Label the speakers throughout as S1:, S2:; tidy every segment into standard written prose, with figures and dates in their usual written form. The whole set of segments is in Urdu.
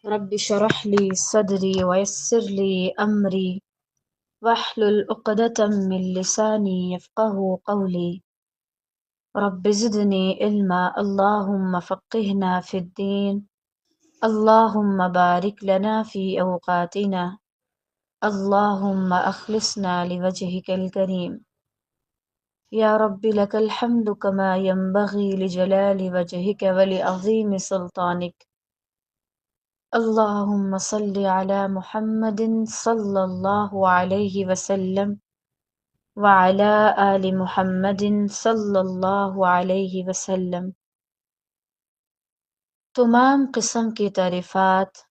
S1: رب اشرح لي صدري ويسر لي أمري واحلل عقدة من لساني يفقه قولي رب زدني علما اللهم فقهنا في الدين اللهم بارك لنا في أوقاتنا اللهم أخلصنا لوجهك الكريم يا رب لك الحمد كما ينبغي لجلال وجهك ولعظيم سلطانك اللهم صل على محمد صلى الله عليه وسلم وعلى آل محمد صلی اللہ علیہ وسلم۔ تمام قسم کی تعریفات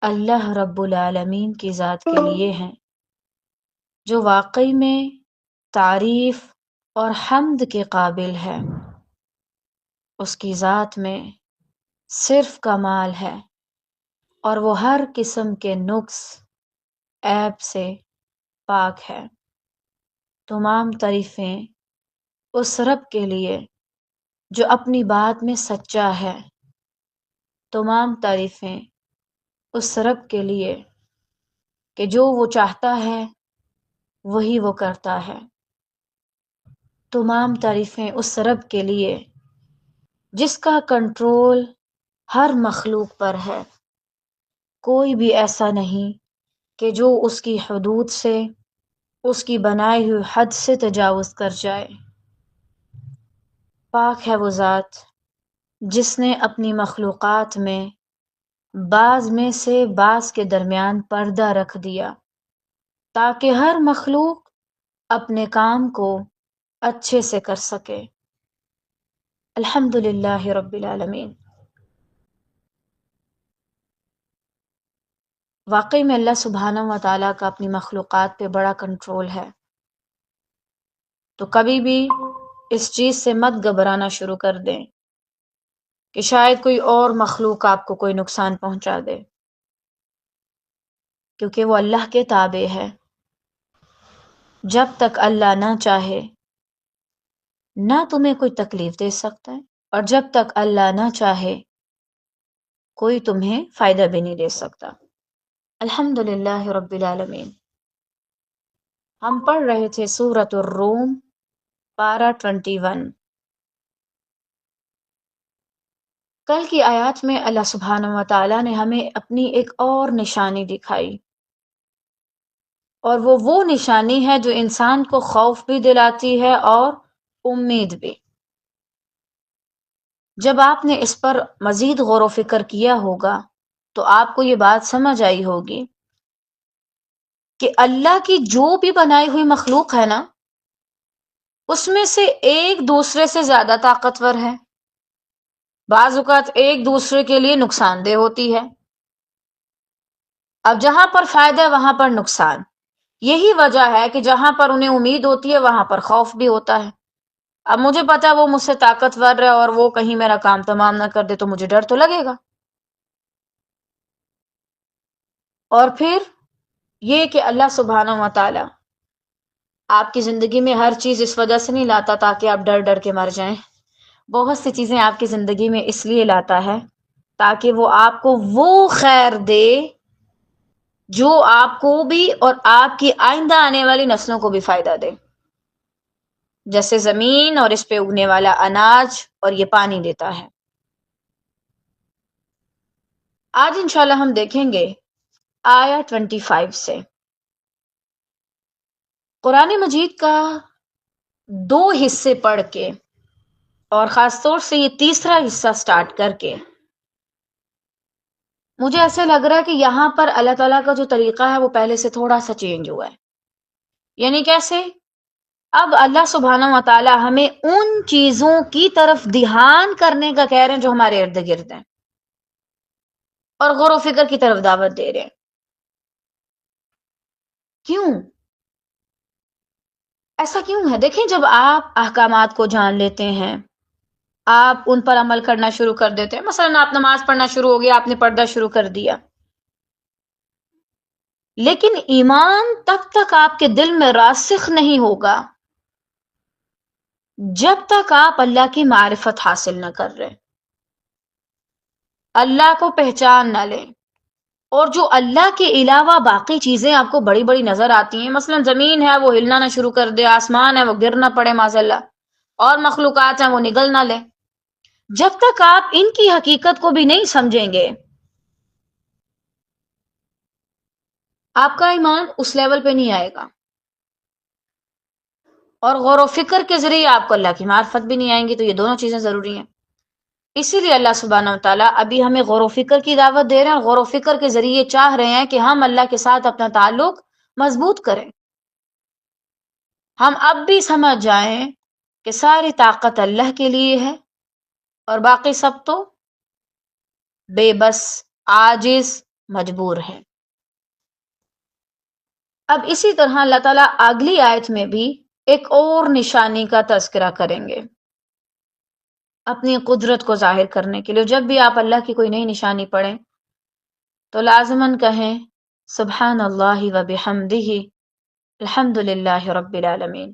S1: اللہ رب العالمین کی ذات کے لیے ہیں، جو واقعی میں تعریف اور حمد کے قابل ہے۔ اس کی ذات میں صرف کمال ہے اور وہ ہر قسم کے نقص عیب سے پاک ہے۔ تمام تعریفیں اس رب کے لیے جو اپنی بات میں سچا ہے، تمام تعریفیں اس رب کے لیے کہ جو وہ چاہتا ہے وہی وہ کرتا ہے۔ تمام تعریفیں اس رب کے لیے جس کا کنٹرول ہر مخلوق پر ہے۔ کوئی بھی ایسا نہیں کہ جو اس کی حدود سے، اس کی بنائی ہوئی حد سے تجاوز کر جائے۔ پاک ہے وہ ذات جس نے اپنی مخلوقات میں بعض میں سے بعض کے درمیان پردہ رکھ دیا تاکہ ہر مخلوق اپنے کام کو اچھے سے کر سکے۔ الحمدللہ رب العالمین۔ واقعی میں اللہ سبحانہ و تعالیٰ کا اپنی مخلوقات پہ بڑا کنٹرول ہے، تو کبھی بھی اس چیز سے مت گھبرانا شروع کر دیں کہ شاید کوئی اور مخلوق آپ کو کوئی نقصان پہنچا دے، کیونکہ وہ اللہ کے تابع ہے۔ جب تک اللہ نہ چاہے نہ تمہیں کوئی تکلیف دے سکتا ہے، اور جب تک اللہ نہ چاہے کوئی تمہیں فائدہ بھی نہیں دے سکتا۔ الحمدللہ رب العالمین۔ ہم پڑھ رہے تھے سورۃ الروم پارہ 21۔ کل کی آیات میں اللہ سبحانہ و تعالیٰ نے ہمیں اپنی ایک اور نشانی دکھائی، اور وہ نشانی ہے جو انسان کو خوف بھی دلاتی ہے اور امید بھی۔ جب آپ نے اس پر مزید غور و فکر کیا ہوگا تو آپ کو یہ بات سمجھ آئی ہوگی کہ اللہ کی جو بھی بنائی ہوئی مخلوق ہے نا، اس میں سے ایک دوسرے سے زیادہ طاقتور ہے، بعض اوقات ایک دوسرے کے لیے نقصان دہ ہوتی ہے۔ اب جہاں پر فائدہ ہے وہاں پر نقصان، یہی وجہ ہے کہ جہاں پر انہیں امید ہوتی ہے وہاں پر خوف بھی ہوتا ہے۔ اب مجھے پتا ہے وہ مجھ سے طاقتور ہے اور وہ کہیں میرا کام تمام نہ کر دے تو مجھے ڈر تو لگے گا۔ اور پھر یہ کہ اللہ سبحانہ و تعالی آپ کی زندگی میں ہر چیز اس وجہ سے نہیں لاتا تاکہ آپ ڈر ڈر کے مر جائیں۔ بہت سی چیزیں آپ کی زندگی میں اس لیے لاتا ہے تاکہ وہ آپ کو وہ خیر دے جو آپ کو بھی اور آپ کی آئندہ آنے والی نسلوں کو بھی فائدہ دے، جیسے زمین اور اس پہ اگنے والا اناج اور یہ پانی دیتا ہے۔ آج انشاءاللہ ہم دیکھیں گے آیہ 25 سے۔ قرآن مجید کا دو حصے پڑھ کے اور خاص طور سے یہ تیسرا حصہ سٹارٹ کر کے مجھے ایسے لگ رہا ہے کہ یہاں پر اللہ تعالیٰ کا جو طریقہ ہے وہ پہلے سے تھوڑا سا چینج ہوا ہے۔ یعنی کیسے؟ اب اللہ سبحانہ و تعالیٰ ہمیں ان چیزوں کی طرف دھیان کرنے کا کہہ رہے ہیں جو ہمارے ارد گرد ہیں، اور غور و فکر کی طرف دعوت دے رہے ہیں۔ کیوں ایسا کیوں ہے؟ دیکھیں، جب آپ احکامات کو جان لیتے ہیں، آپ ان پر عمل کرنا شروع کر دیتے ہیں، مثلا آپ نماز پڑھنا شروع ہو گیا، آپ نے پردہ شروع کر دیا، لیکن ایمان تب تک آپ کے دل میں راسخ نہیں ہوگا جب تک آپ اللہ کی معرفت حاصل نہ کر رہے۔ اللہ کو پہچان نہ لیں، اور جو اللہ کے علاوہ باقی چیزیں آپ کو بڑی بڑی نظر آتی ہیں، مثلا زمین ہے وہ ہلنا نہ شروع کر دے، آسمان ہے وہ گر نہ پڑے معاذ اللہ، اور مخلوقات ہیں وہ نگل نہ لے، جب تک آپ ان کی حقیقت کو بھی نہیں سمجھیں گے آپ کا ایمان اس لیول پہ نہیں آئے گا، اور غور و فکر کے ذریعے آپ کو اللہ کی معرفت بھی نہیں آئیں گی۔ تو یہ دونوں چیزیں ضروری ہیں، اسی لیے اللہ سبحانہ وتعالیٰ ابھی ہمیں غور و فکر کی دعوت دے رہے ہیں، اور غور و فکر کے ذریعے چاہ رہے ہیں کہ ہم اللہ کے ساتھ اپنا تعلق مضبوط کریں، ہم اب بھی سمجھ جائیں کہ ساری طاقت اللہ کے لیے ہے، اور باقی سب تو بے بس، عاجز، مجبور ہے۔ اب اسی طرح اللہ تعالیٰ اگلی آیت میں بھی ایک اور نشانی کا تذکرہ کریں گے اپنی قدرت کو ظاہر کرنے کے لیے۔ جب بھی آپ اللہ کی کوئی نئی نشانی پڑھیں تو لازماً کہیں سبحان اللہ و بحمدہ الحمد للہ رب العالمین،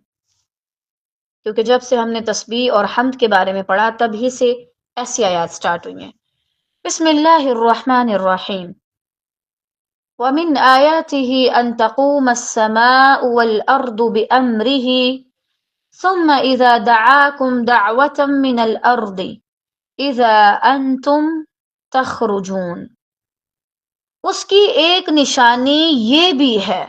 S1: کیونکہ جب سے ہم نے تسبیح اور حمد کے بارے میں پڑھا تب ہی سے ایسی آیات سٹارٹ ہوئی ہیں۔ بسم اللہ الرحمن الرحیم، وَمِنْ آيَاتِهِ أَن تَقُومَ السَّمَاءُ وَالْأَرْضُ بِأَمْرِهِ ثُمَّ إِذَا دَعَاكُمْ دَعْوَةً مِّنَ الْأَرْضِ إِذَا أَنْتُمْ تَخْرُجُونَ۔ اس کی ایک نشانی یہ بھی ہے،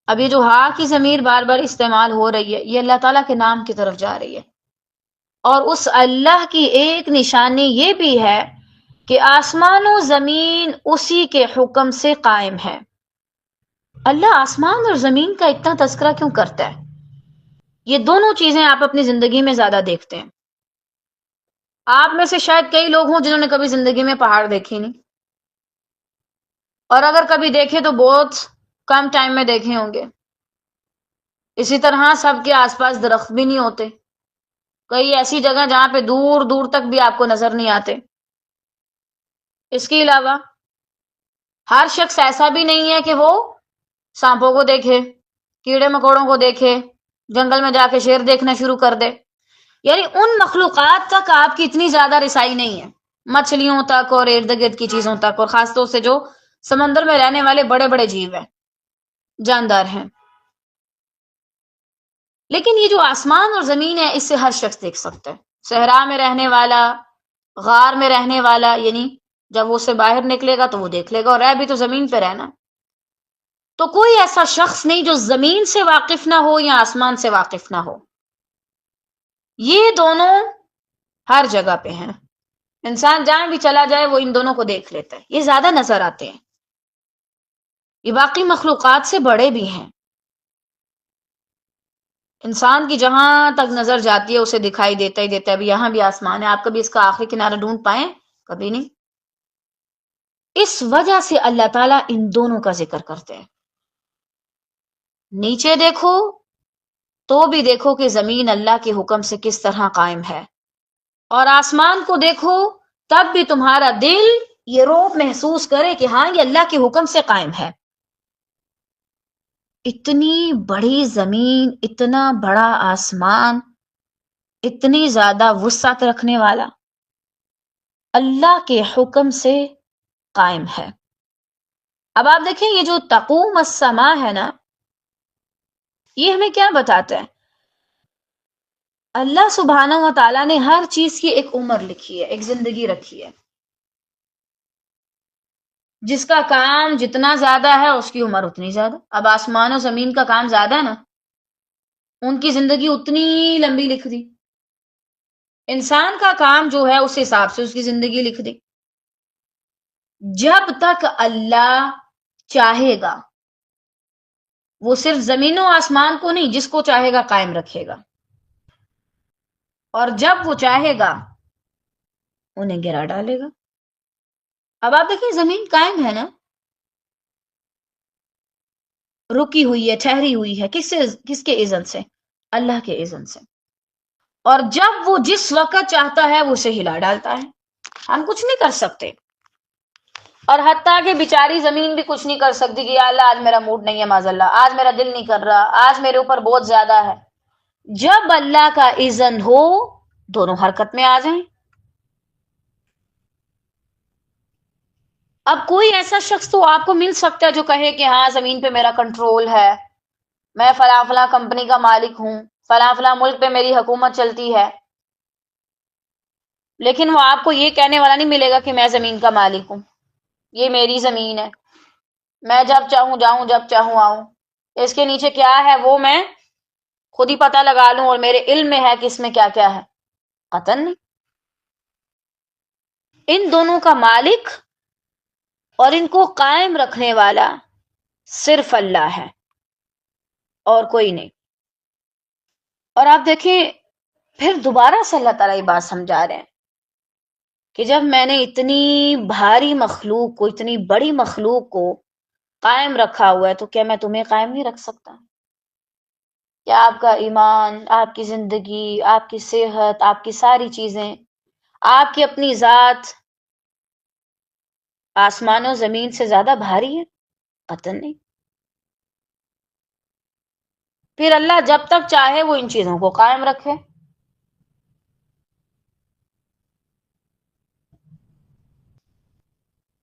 S1: اب یہ جو ہا کی ضمیر بار بار استعمال ہو رہی ہے، یہ اللہ تعالیٰ کے نام کی طرف جا رہی ہے، اور اس اللہ کی ایک نشانی یہ بھی ہے کہ آسمان و زمین اسی کے حکم سے قائم ہے۔ اللہ آسمان اور زمین کا اتنا تذکرہ کیوں کرتا ہے؟ یہ دونوں چیزیں آپ اپنی زندگی میں زیادہ دیکھتے ہیں۔ آپ میں سے شاید کئی لوگ ہوں جنہوں نے کبھی زندگی میں پہاڑ دیکھے نہیں، اور اگر کبھی دیکھے تو بہت کم ٹائم میں دیکھے ہوں گے۔ اسی طرح سب کے آس پاس درخت بھی نہیں ہوتے، کئی ایسی جگہ جہاں پہ دور دور تک بھی آپ کو نظر نہیں آتے۔ اس کے علاوہ ہر شخص ایسا بھی نہیں ہے کہ وہ سانپوں کو دیکھے، کیڑے مکوڑوں کو دیکھے، جنگل میں جا کے شیر دیکھنا شروع کر دے، یعنی ان مخلوقات تک آپ کی اتنی زیادہ رسائی نہیں ہے، مچھلیوں تک اور ارد گرد کی چیزوں تک، اور خاص طور سے جو سمندر میں رہنے والے بڑے بڑے جیو ہیں، جاندار ہیں۔ لیکن یہ جو آسمان اور زمین ہے اس سے ہر شخص دیکھ سکتا ہے، صحرا میں رہنے والا، غار میں رہنے والا، یعنی جب وہ سے باہر نکلے گا تو وہ دیکھ لے گا، اور رہ بھی تو زمین پہ رہنا۔ تو کوئی ایسا شخص نہیں جو زمین سے واقف نہ ہو یا آسمان سے واقف نہ ہو، یہ دونوں ہر جگہ پہ ہیں، انسان جہاں بھی چلا جائے وہ ان دونوں کو دیکھ لیتا ہے، یہ زیادہ نظر آتے ہیں، یہ باقی مخلوقات سے بڑے بھی ہیں۔ انسان کی جہاں تک نظر جاتی ہے اسے دکھائی دیتا ہی دیتا ہے، ابھی یہاں بھی آسمان ہے، آپ کبھی اس کا آخری کنارہ ڈھونڈ پائیں؟ کبھی نہیں۔ اس وجہ سے اللہ تعالیٰ ان دونوں کا ذکر کرتے ہیں۔ نیچے دیکھو تو بھی دیکھو کہ زمین اللہ کے حکم سے کس طرح قائم ہے، اور آسمان کو دیکھو تب بھی تمہارا دل یہ رعب محسوس کرے کہ ہاں یہ اللہ کے حکم سے قائم ہے۔ اتنی بڑی زمین، اتنا بڑا آسمان، اتنی زیادہ وسعت رکھنے والا، اللہ کے حکم سے قائم ہے۔ اب آپ دیکھیں یہ جو تقوم السما ہے نا، یہ ہمیں کیا بتاتا ہے؟ اللہ سبحانہ و تعالیٰ نے ہر چیز کی ایک عمر لکھی ہے، ایک زندگی رکھی ہے، جس کا کام جتنا زیادہ ہے اس کی عمر اتنی زیادہ۔ اب آسمان و زمین کا کام زیادہ ہے نا، ان کی زندگی اتنی لمبی لکھ دی، انسان کا کام جو ہے اس حساب سے اس کی زندگی لکھ دی۔ جب تک اللہ چاہے گا وہ صرف زمین و آسمان کو نہیں، جس کو چاہے گا قائم رکھے گا، اور جب وہ چاہے گا انہیں گرا ڈالے گا۔ اب آپ دیکھیں زمین قائم ہے نا، رکی ہوئی ہے، ٹھہری ہوئی ہے، کس کے اذن سے؟ اللہ کے اذن سے، اور جب وہ جس وقت چاہتا ہے وہ اسے ہلا ڈالتا ہے، ہم کچھ نہیں کر سکتے، اور حتیٰ کہ بیچاری زمین بھی کچھ نہیں کر سکتی کہ یا اللہ آج میرا موڈ نہیں ہے، معاذ اللہ آج میرا دل نہیں کر رہا، آج میرے اوپر بہت زیادہ ہے۔ جب اللہ کا اذن ہو دونوں حرکت میں آ جائیں۔ اب کوئی ایسا شخص تو آپ کو مل سکتا ہے جو کہے کہ ہاں زمین پہ میرا کنٹرول ہے، میں فلاں فلاں کمپنی کا مالک ہوں، فلاں فلاں ملک پہ میری حکومت چلتی ہے، لیکن وہ آپ کو یہ کہنے والا نہیں ملے گا کہ میں زمین کا مالک ہوں، یہ میری زمین ہے، میں جب چاہوں جاؤں جب چاہوں آؤں، اس کے نیچے کیا ہے وہ میں خود ہی پتہ لگا لوں اور میرے علم میں ہے کہ اس میں کیا کیا ہے؟ قطعاً نہیں۔ ان دونوں کا مالک اور ان کو قائم رکھنے والا صرف اللہ ہے اور کوئی نہیں۔ اور آپ دیکھیں پھر دوبارہ سے اللہ تعالیٰ یہ بات سمجھا رہے ہیں کہ جب میں نے اتنی بھاری مخلوق کو، اتنی بڑی مخلوق کو قائم رکھا ہوا ہے تو کیا میں تمہیں قائم نہیں رکھ سکتا؟ کیا آپ کا ایمان، آپ کی زندگی، آپ کی صحت، آپ کی ساری چیزیں، آپ کی اپنی ذات آسمان و زمین سے زیادہ بھاری ہے؟ قطعاً نہیں۔ پھر اللہ جب تک چاہے وہ ان چیزوں کو قائم رکھے۔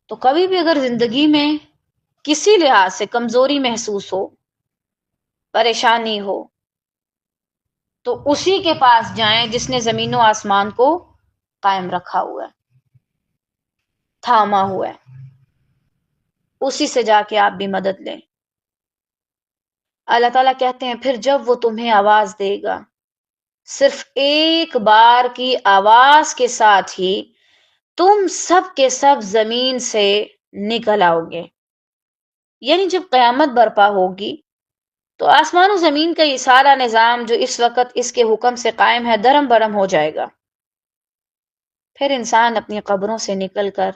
S1: تو کبھی بھی اگر زندگی میں کسی لحاظ سے کمزوری محسوس ہو، پریشانی ہو، تو اسی کے پاس جائیں جس نے زمین و آسمان کو قائم رکھا ہوا ہے، تھاما ہوا ہے، اسی سے جا کے آپ بھی مدد لیں۔ اللہ تعالیٰ کہتے ہیں پھر جب وہ تمہیں آواز دے گا، صرف ایک بار کی آواز کے ساتھ ہی تم سب کے سب زمین سے نکل آؤ گے۔ یعنی جب قیامت برپا ہوگی تو آسمان و زمین کا یہ سارا نظام جو اس وقت اس کے حکم سے قائم ہے درم برم ہو جائے گا۔ پھر انسان اپنی قبروں سے نکل کر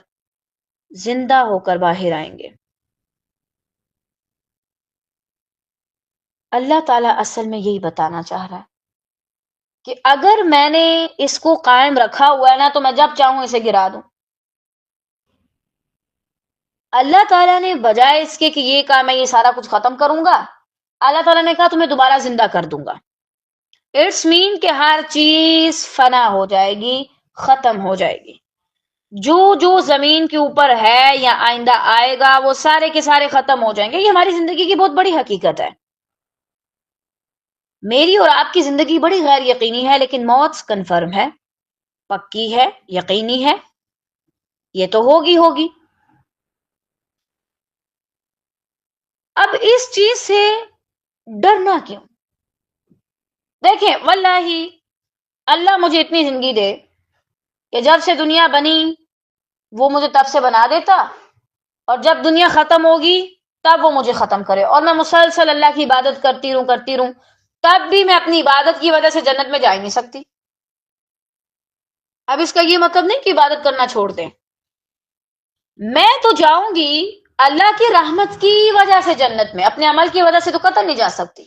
S1: زندہ ہو کر باہر آئیں گے۔ اللہ تعالیٰ اصل میں یہی بتانا چاہ رہا ہے کہ اگر میں نے اس کو قائم رکھا ہوا ہے نا تو میں جب چاہوں اسے گرا دوں۔ اللہ تعالیٰ نے بجائے اس کے کہ یہ کہا میں یہ سارا کچھ ختم کروں گا، اللہ تعالیٰ نے کہا تمہیں دوبارہ زندہ کر دوں گا۔ اٹس مین کہ ہر چیز فنا ہو جائے گی، ختم ہو جائے گی، جو جو زمین کے اوپر ہے یا آئندہ آئے گا وہ سارے کے سارے ختم ہو جائیں گے۔ یہ ہماری زندگی کی بہت بڑی حقیقت ہے۔ میری اور آپ کی زندگی بڑی غیر یقینی ہے، لیکن موت کنفرم ہے، پکی ہے، یقینی ہے، یہ تو ہوگی ہوگی۔ اب اس چیز سے ڈرنا کیوں؟ دیکھیں واللہ اللہ مجھے اتنی زندگی دے کہ جب سے دنیا بنی وہ مجھے تب سے بنا دیتا، اور جب دنیا ختم ہوگی تب وہ مجھے ختم کرے، اور میں مسلسل اللہ کی عبادت کرتی رہوں، تب بھی میں اپنی عبادت کی وجہ سے جنت میں جا ہی نہیں سکتی۔ اب اس کا یہ مطلب نہیں کہ عبادت کرنا چھوڑ دیں، میں تو جاؤں گی اللہ کی رحمت کی وجہ سے جنت میں، اپنے عمل کی وجہ سے تو قطعا نہیں جا سکتی۔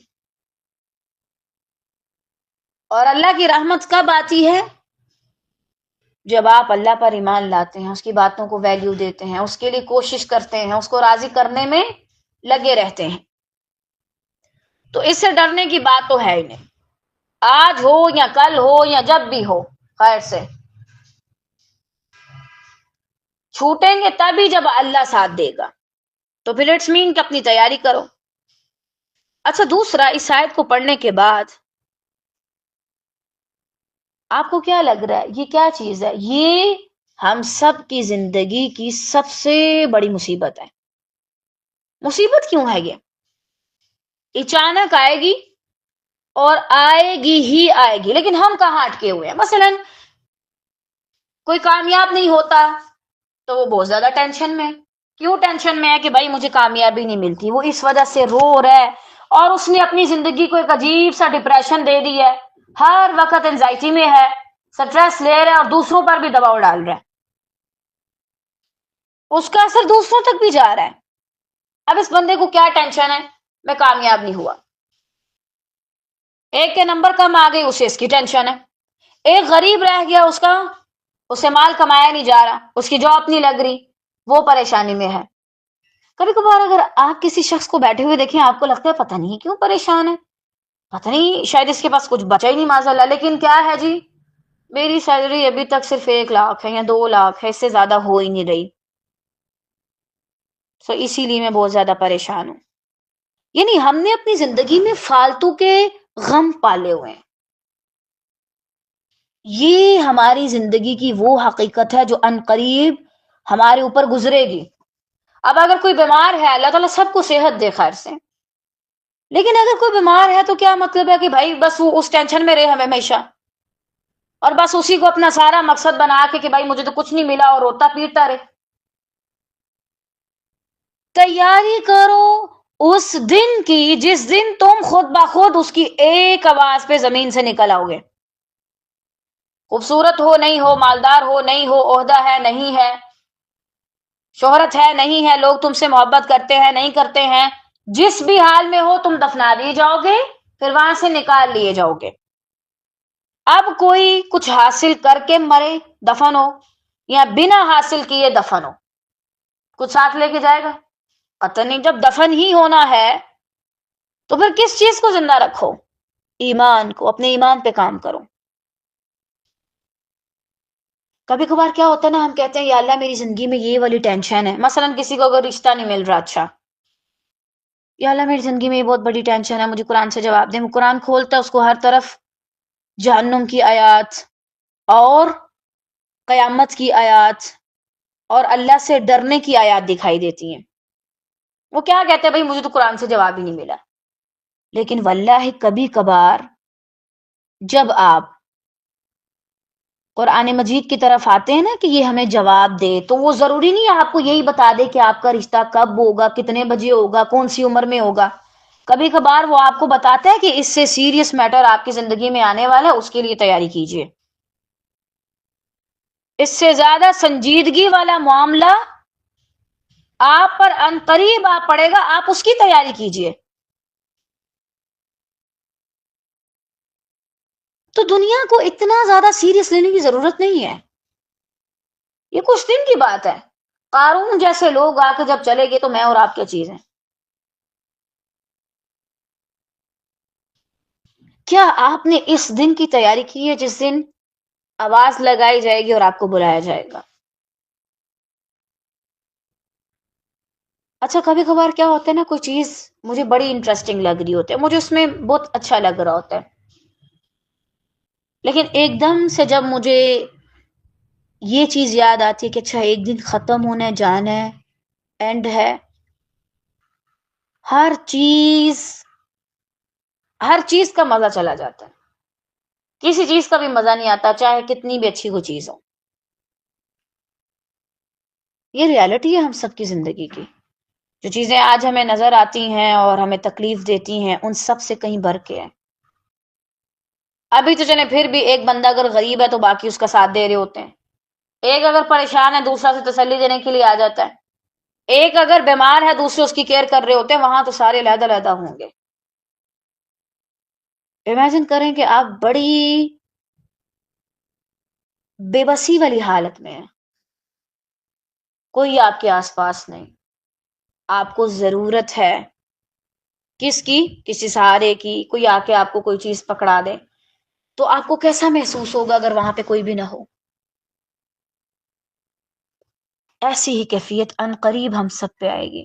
S1: اور اللہ کی رحمت کب آتی ہے؟ جب آپ اللہ پر ایمان لاتے ہیں، اس کی باتوں کو ویلیو دیتے ہیں، اس کے لیے کوشش کرتے ہیں، اس کو راضی کرنے میں لگے رہتے ہیں، تو اس سے ڈرنے کی بات تو ہے ہی نہیں۔ آج ہو یا کل ہو یا جب بھی ہو، خیر سے چھوٹیں گے تبھی جب اللہ ساتھ دے گا، تو پھر اٹس مین کہ اپنی تیاری کرو۔ اچھا دوسرا، اس آیت کو پڑھنے کے بعد آپ کو کیا لگ رہا ہے یہ کیا چیز ہے؟ یہ ہم سب کی زندگی کی سب سے بڑی مصیبت ہے۔ مصیبت کیوں ہے یہ؟ اچانک آئے گی اور آئے گی ہی آئے گی، لیکن ہم کہاں اٹکے ہوئے ہیں؟ مثلا کوئی کامیاب نہیں ہوتا تو وہ بہت زیادہ ٹینشن میں ہے۔ کیوں ٹینشن میں ہے؟ کہ بھائی مجھے کامیابی نہیں ملتی، وہ اس وجہ سے رو رہا ہے، اور اس نے اپنی زندگی کو ایک عجیب سا ڈپریشن دے دی ہے، ہر وقت انزائٹی میں ہے، سٹریس لے رہا ہے، اور دوسروں پر بھی دباؤ ڈال رہا ہے، اس کا اثر دوسروں تک بھی جا رہا ہے۔ اب اس بندے کو کیا ٹینشن ہے؟ میں کامیاب نہیں ہوا، ایک کے نمبر کم آ گئی، اسے اس کی ٹینشن ہے، ایک غریب رہ گیا، اسے مال کمایا نہیں جا رہا، اس کی جاب نہیں لگ رہی، وہ پریشانی میں ہے۔ کبھی کبھار اگر آپ کسی شخص کو بیٹھے ہوئے دیکھیں، آپ کو لگتا ہے پتہ نہیں کیوں پریشان ہے، پتہ نہیں شاید اس کے پاس کچھ بچا ہی نہیں معاذ اللہ، لیکن کیا ہے جی، میری سیلری ابھی تک صرف 1 لاکھ ہے یا 2 لاکھ ہے، اس سے زیادہ ہو ہی نہیں رہی۔ تو اسی لیے میں بہت زیادہ پریشان ہوں. یعنی ہم نے اپنی زندگی میں فالتو کے غم پالے ہوئے ہیں. یہ ہماری زندگی کی وہ حقیقت ہے جو عنقریب ہمارے اوپر گزرے گی. اب اگر کوئی بیمار ہے، اللہ تعالیٰ سب کو صحت دے خیر سے، لیکن اگر کوئی بیمار ہے تو کیا مطلب ہے کہ بھائی بس وہ اس ٹینشن میں رہے ہمیشہ، اور بس اسی کو اپنا سارا مقصد بنا کے کہ بھائی مجھے تو کچھ نہیں ملا اور روتا پیٹتا رہے. تیاری کرو اس دن کی جس دن تم خود بخود اس کی ایک آواز پہ زمین سے نکل آؤ گے. خوبصورت ہو نہیں ہو، مالدار ہو نہیں ہو، عہدہ ہے نہیں ہے، شہرت ہے نہیں ہے، لوگ تم سے محبت کرتے ہیں نہیں کرتے ہیں، جس بھی حال میں ہو تم دفنا دیے جاؤ گے، پھر وہاں سے نکال لیے جاؤ گے. اب کوئی کچھ حاصل کر کے مرے دفن ہو، یا بنا حاصل کیے دفن ہو، کچھ ساتھ لے کے جائے گا؟ پتہ نہیں. جب دفن ہی ہونا ہے تو پھر کس چیز کو زندہ رکھو؟ ایمان کو. اپنے ایمان پہ کام کرو. کبھی کبھار کیا ہوتا ہے نا، ہم کہتے ہیں یا اللہ میری زندگی میں یہ والی ٹینشن ہے، مثلا کسی کو اگر رشتہ نہیں مل رہا اچھا، یا اللہ میری زندگی میں یہ بہت بڑی ٹینشن ہے، مجھے قرآن سے جواب دیں. وہ قرآن کھولتا ہے، اس کو ہر طرف جہنم کی آیات اور قیامت کی آیات اور اللہ سے ڈرنے کی آیات دکھائی دیتی ہیں. وہ کیا کہتے ہیں؟ بھائی مجھے تو قرآن سے جواب ہی نہیں ملا. لیکن واللہ کبھی کبھار جب آپ قرآن مجید کی طرف آتے ہیں نا کہ یہ ہمیں جواب دے، تو وہ ضروری نہیں ہے آپ کو یہی بتا دے کہ آپ کا رشتہ کب ہوگا، کتنے بجے ہوگا، کون سی عمر میں ہوگا. کبھی کبھار وہ آپ کو بتاتا ہے کہ اس سے سیریس میٹر آپ کی زندگی میں آنے والا ہے، اس کے لیے تیاری کیجیے. اس سے زیادہ سنجیدگی والا معاملہ آپ پر عنقریب آ پڑے گا، آپ اس کی تیاری کیجیے. تو دنیا کو اتنا زیادہ سیریس لینے کی ضرورت نہیں ہے. یہ کچھ دن کی بات ہے. قارون جیسے لوگ آ کے جب چلے گئے تو میں اور آپ کیا چیز ہیں؟ کیا آپ نے اس دن کی تیاری کی ہے جس دن آواز لگائی جائے گی اور آپ کو بلایا جائے گا؟ اچھا کبھی کبھار کیا ہوتا ہے نا، کوئی چیز مجھے بڑی انٹرسٹنگ لگ رہی ہوتی ہے، مجھے اس میں بہت اچھا لگ رہا ہوتا ہے، لیکن ایک دم سے جب مجھے یہ چیز یاد آتی ہے کہ اچھا ایک دن ختم ہونے جانا ہے، اینڈ ہے، ہر چیز ہر چیز کا مزہ چلا جاتا ہے. کسی چیز کا بھی مزہ نہیں آتا چاہے کتنی بھی اچھی کوئی چیز ہو. یہ ریالٹی ہے ہم سب کی زندگی کی. جو چیزیں آج ہمیں نظر آتی ہیں اور ہمیں تکلیف دیتی ہیں، ان سب سے کہیں بڑھ کے ہیں. ابھی تو چلے پھر بھی ایک بندہ اگر غریب ہے تو باقی اس کا ساتھ دے رہے ہوتے ہیں. ایک اگر پریشان ہے دوسرا سے تسلی دینے کے لیے آ جاتا ہے. ایک اگر بیمار ہے دوسرے اس کی کیئر کر رہے ہوتے ہیں. وہاں تو سارے علیحدہ علیحدہ ہوں گے. امیجن کریں کہ آپ بڑی بے بسی والی حالت میں ہیں، کوئی آپ کے آس پاس نہیں، آپ کو ضرورت ہے کس کی؟ کسی سہارے کی. کوئی آ کے آپ کو کوئی چیز پکڑا دے تو آپ کو کیسا محسوس ہوگا اگر وہاں پہ کوئی بھی نہ ہو؟ ایسی ہی کیفیت ان قریب ہم سب پہ آئے گی.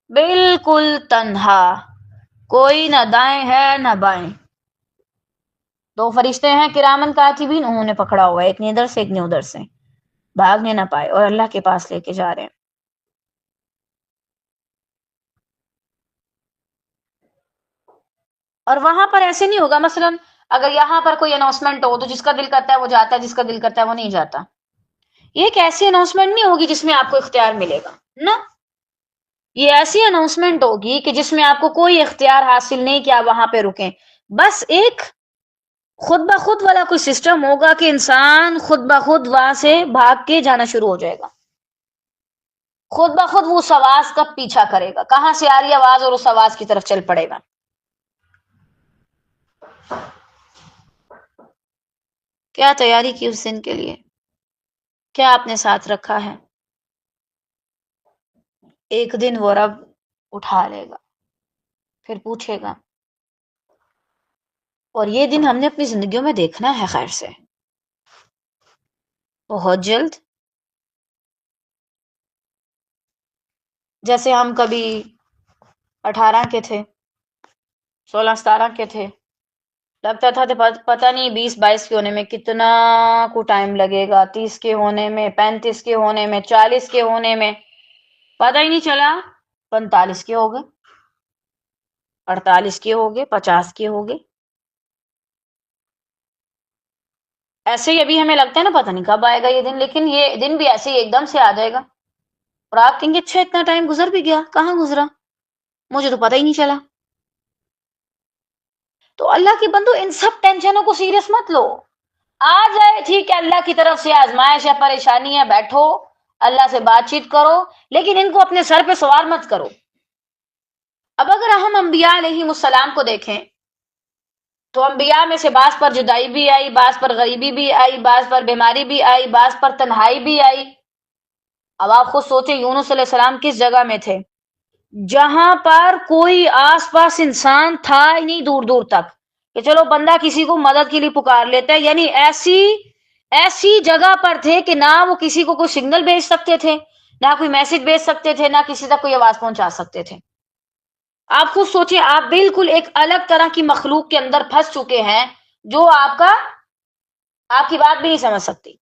S1: بالکل تنہا، کوئی نہ دائیں ہے نہ بائیں. دو فرشتے ہیں کرامن کاتبین، انہوں نے پکڑا ہوا ہے، ایک نے ادھر سے ایک نے ادھر سے، بھاگنے نہ پائے اور اللہ کے پاس لے کے جا رہے ہیں. اور وہاں پر ایسے نہیں ہوگا مثلا اگر یہاں پر کوئی اناؤنسمنٹ ہو تو جس کا دل کرتا ہے وہ جاتا ہے، جس کا دل کرتا ہے وہ نہیں جاتا. یہ ایک ایسی اناؤنسمنٹ نہیں ہوگی جس میں آپ کو اختیار ملے گا نا. یہ ایسی اناؤنسمنٹ ہوگی کہ جس میں آپ کو کوئی اختیار حاصل نہیں کہ آپ وہاں پہ رکیں. بس ایک خود بخود والا کوئی سسٹم ہوگا کہ انسان خود بخود وہاں سے بھاگ کے جانا شروع ہو جائے گا. خود بخود وہ اس آواز کا پیچھا کرے گا، کہاں سے آ رہی آواز، اور اس آواز کی طرف چل پڑے گا. کیا تیاری کی اس دن کے لیے؟ کیا آپ نے ساتھ رکھا ہے؟ ایک دن وہ رب اٹھا لے گا، پھر پوچھے گا. اور یہ دن ہم نے اپنی زندگیوں میں دیکھنا ہے خیر سے، بہت جلد. جیسے ہم کبھی 18 کے تھے، 16 17 کے تھے، لگتا تھا کہ پتہ نہیں 20 22 کے ہونے میں کتنا کو ٹائم لگے گا، 30 کے ہونے میں، 35 کے ہونے میں، 40 کے ہونے میں، پتہ ہی نہیں چلا 45 کے ہو گئے، 48 کے ہو گئے، 50 کے ہو گئے. ایسے ہی ابھی ہمیں لگتا ہے نا پتہ نہیں کب آئے گا یہ دن، لیکن یہ دن بھی ایسے ہی ایک دم سے آ جائے گا اور آپ کہیں گے اچھا اتنا ٹائم گزر بھی گیا، کہاں گزرا، مجھے تو پتہ ہی نہیں چلا. تو اللہ کے بندو ان سب ٹینشنوں کو سیریس مت لو. آ جائے ٹھیک ہے، اللہ کی طرف سے آزمائش ہے، پریشانی ہے، بیٹھو اللہ سے بات چیت کرو، لیکن ان کو اپنے سر پہ سوار مت کرو. اب اگر ہم انبیاء علیہ السلام کو دیکھیں تو انبیاء میں سے بعض پر جدائی بھی آئی، بعض پر غریبی بھی آئی، بعض پر بیماری بھی آئی، بعض پر تنہائی بھی آئی. اب آپ خود سوچیں یونس علیہ السلام کس جگہ میں تھے، جہاں پر کوئی آس پاس انسان تھا ہی نہیں دور دور تک کہ چلو بندہ کسی کو مدد کے لیے پکار لیتا ہے. یعنی ایسی جگہ پر تھے کہ نہ وہ کسی کو کوئی سگنل بھیج سکتے تھے، نہ کوئی میسج بھیج سکتے تھے، نہ کسی تک کوئی آواز پہنچا سکتے تھے. آپ خود سوچیں، آپ بالکل ایک الگ طرح کی مخلوق کے اندر پھنس چکے ہیں جو آپ کی بات بھی نہیں سمجھ سکتی.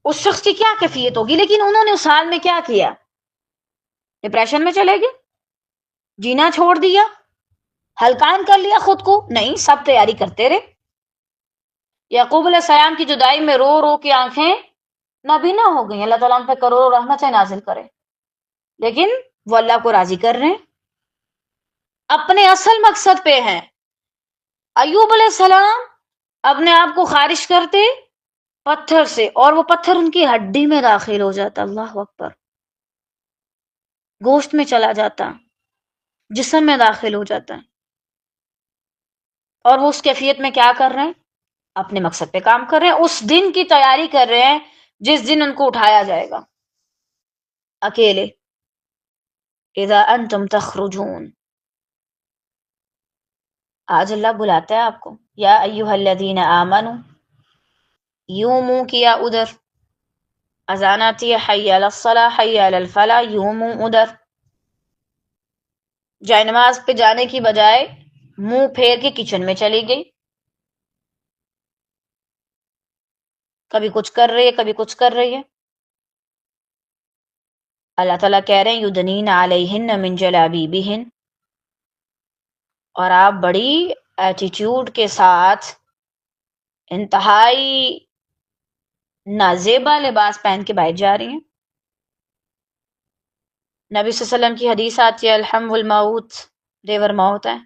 S1: اس شخص کی کیا کیفیت ہوگی؟ لیکن انہوں نے اس حال میں کیا کیا؟ ڈپریشن میں چلے گئے، جینا چھوڑ دیا، ہلکان کر لیا خود کو؟ نہیں، سب تیاری کرتے رہے. یعقوب علیہ السلام کی جدائی میں رو رو کے آنکھیں نابینا ہو گئی. اللہ تعالیٰ ان پہ کروڑوں رحمتیں نازل کرے، لیکن وہ اللہ کو راضی کر رہے ہیں، اپنے اصل مقصد پہ ہیں. ایوب علیہ السلام اپنے آپ کو خارش کرتے پتھر سے، اور وہ پتھر ان کی ہڈی میں داخل ہو جاتا، اللہ اکبر، گوشت میں چلا جاتا، جسم میں داخل ہو جاتا ہے. اور وہ اس کیفیت میں کیا کر رہے ہیں؟ اپنے مقصد پہ کام کر رہے ہیں، اس دن کی تیاری کر رہے ہیں جس دن ان کو اٹھایا جائے گا اکیلے. اذا انتم تخرجون، آج اللہ بلاتا ہے آپ کو، یا ایھا الذین آمنوا، یوں منہ کیا ادھر، اذان آتی ہے حی علی الصلاح حی علی الفلاح، یوں منہ ادھر. جائے نماز پہ جانے کی بجائے منہ پھیر کے کچن میں چلی گئی، کبھی کچھ کر رہی ہے، کبھی کچھ کر رہی ہے. اللہ تعالیٰ کہہ رہے ہیں یدنین علیہن من جلابیبہن، اور آپ بڑی ایٹیٹیوڈ کے ساتھ انتہائی نازیبا لباس پہن کے باہر جا رہی ہیں. نبی صلی اللہ علیہ وسلم کی حدیث آتی ہے الحم والموت دیور موت ہے،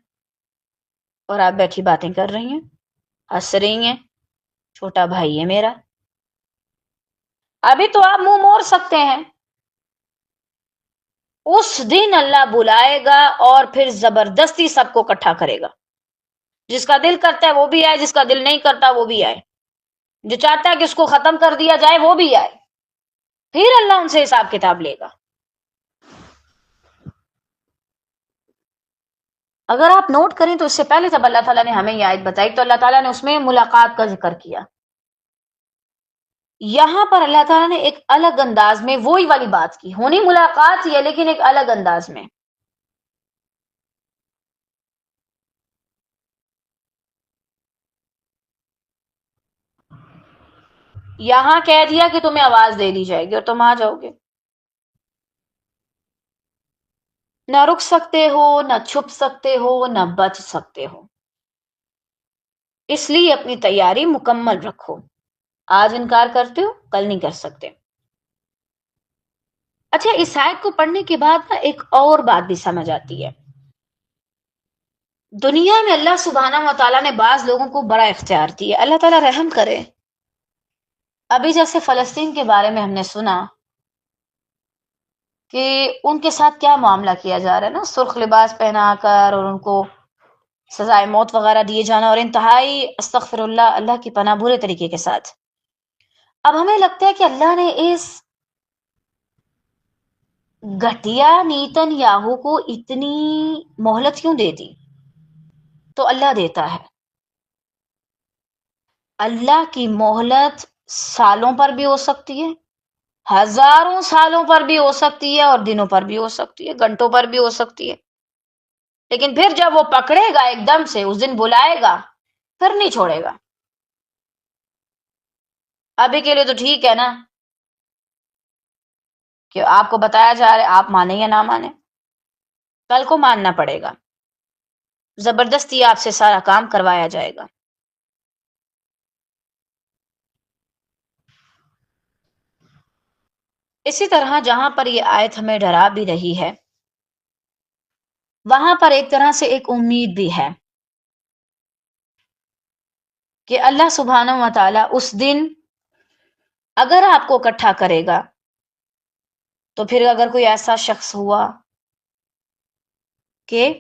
S1: اور آپ بیٹھی باتیں کر رہی ہیں، ہنس رہی ہیں، چھوٹا بھائی ہے میرا. ابھی تو آپ منہ موڑ سکتے ہیں، اس دن اللہ بلائے گا اور پھر زبردستی سب کو اکٹھا کرے گا. جس کا دل کرتا ہے وہ بھی آئے، جس کا دل نہیں کرتا وہ بھی آئے، جو چاہتا ہے کہ اس کو ختم کر دیا جائے وہ بھی آئے، پھر اللہ ان سے حساب کتاب لے گا. اگر آپ نوٹ کریں تو اس سے پہلے جب اللہ تعالیٰ نے ہمیں یہ آیت بتائی تو اللہ تعالیٰ نے اس میں ملاقات کا ذکر کیا. یہاں پر اللہ تعالیٰ نے ایک الگ انداز میں وہی والی بات کی، ہونی ملاقات ہی ہے لیکن ایک الگ انداز میں. یہاں کہہ دیا کہ تمہیں آواز دے دی جائے گی اور تم آ جاؤ گے، نہ رک سکتے ہو، نہ چھپ سکتے ہو، نہ بچ سکتے ہو. اس لیے اپنی تیاری مکمل رکھو، آج انکار کرتے ہو کل نہیں کر سکتے. اچھا، اس آیت کو پڑھنے کے بعد نا ایک اور بات بھی سمجھ آتی ہے. دنیا میں اللہ سبحانہ و تعالیٰ نے بعض لوگوں کو بڑا اختیار دیا، اللہ تعالیٰ رحم کرے. ابھی جیسے فلسطین کے بارے میں ہم نے سنا کہ ان کے ساتھ کیا معاملہ کیا جا رہا ہے نا، سرخ لباس پہنا کر اور ان کو سزائے موت وغیرہ دیے جانا، اور انتہائی استغفر اللہ، اللہ کی پناہ، برے طریقے کے ساتھ. اب ہمیں لگتا ہے کہ اللہ نے اس گھٹیا نیتن یاہو کو اتنی مہلت کیوں دے دی؟ تو اللہ دیتا ہے. اللہ کی مہلت سالوں پر بھی ہو سکتی ہے، ہزاروں سالوں پر بھی ہو سکتی ہے اور دنوں پر بھی ہو سکتی ہے، گھنٹوں پر بھی ہو سکتی ہے، لیکن پھر جب وہ پکڑے گا ایک دم سے، اس دن بلائے گا، پھر نہیں چھوڑے گا۔ ابھی کے لیے تو ٹھیک ہے نا کہ آپ کو بتایا جا رہا ہے، آپ مانیں یا نہ مانیں، کل کو ماننا پڑے گا، زبردستی آپ سے سارا کام کروایا جائے گا۔ اسی طرح جہاں پر یہ آیت ہمیں ڈرا بھی رہی ہے، وہاں پر ایک طرح سے ایک امید بھی ہے کہ اللہ سبحانہ و تعالی اس دن اگر آپ کو اکٹھا کرے گا، تو پھر اگر کوئی ایسا شخص ہوا کہ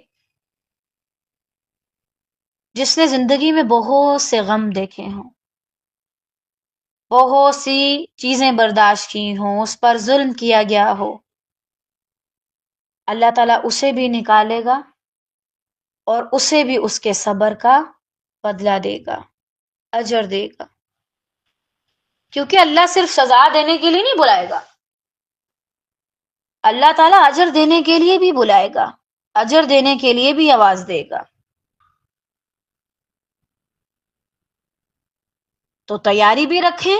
S1: جس نے زندگی میں بہت سے غم دیکھے ہوں، بہت سی چیزیں برداشت کی ہوں، اس پر ظلم کیا گیا ہو، اللہ تعالیٰ اسے بھی نکالے گا اور اسے بھی اس کے صبر کا بدلہ دے گا، اجر دے گا، کیونکہ اللہ صرف سزا دینے کے لیے نہیں بلائے گا، اللہ تعالیٰ اجر دینے کے لیے بھی بلائے گا، اجر دینے کے لیے بھی آواز دے گا۔ تو تیاری بھی رکھیں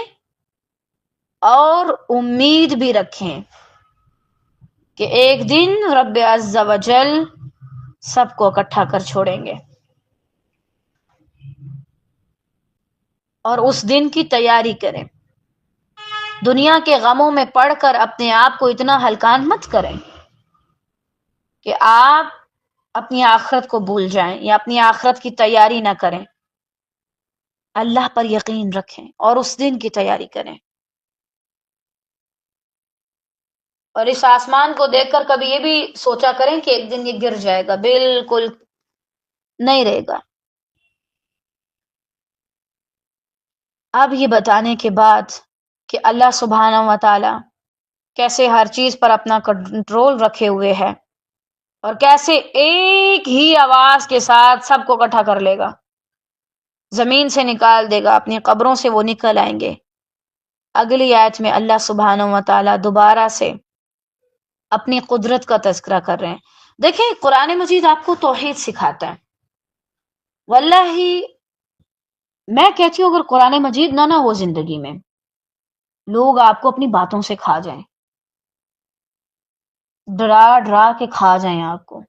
S1: اور امید بھی رکھیں کہ ایک دن رب عز و جل سب کو اکٹھا کر چھوڑیں گے، اور اس دن کی تیاری کریں۔ دنیا کے غموں میں پڑھ کر اپنے آپ کو اتنا ہلکان مت کریں کہ آپ اپنی آخرت کو بھول جائیں یا اپنی آخرت کی تیاری نہ کریں۔ اللہ پر یقین رکھیں اور اس دن کی تیاری کریں، اور اس آسمان کو دیکھ کر کبھی یہ بھی سوچا کریں کہ ایک دن یہ گر جائے گا، بالکل نہیں رہے گا۔ اب یہ بتانے کے بعد کہ اللہ سبحانہ و تعالی کیسے ہر چیز پر اپنا کنٹرول رکھے ہوئے ہے اور کیسے ایک ہی آواز کے ساتھ سب کو اکٹھا کر لے گا، زمین سے نکال دے گا، اپنی قبروں سے وہ نکل آئیں گے، اگلی آیت میں اللہ سبحانہ و تعالی دوبارہ سے اپنی قدرت کا تذکرہ کر رہے ہیں۔ دیکھیں قرآن مجید آپ کو توحید سکھاتا ہے، واللہ میں کہتی ہوں اگر قرآن مجید نہ ہو زندگی میں، لوگ آپ کو اپنی باتوں سے کھا جائیں، ڈرا ڈرا کے کھا جائیں آپ کو،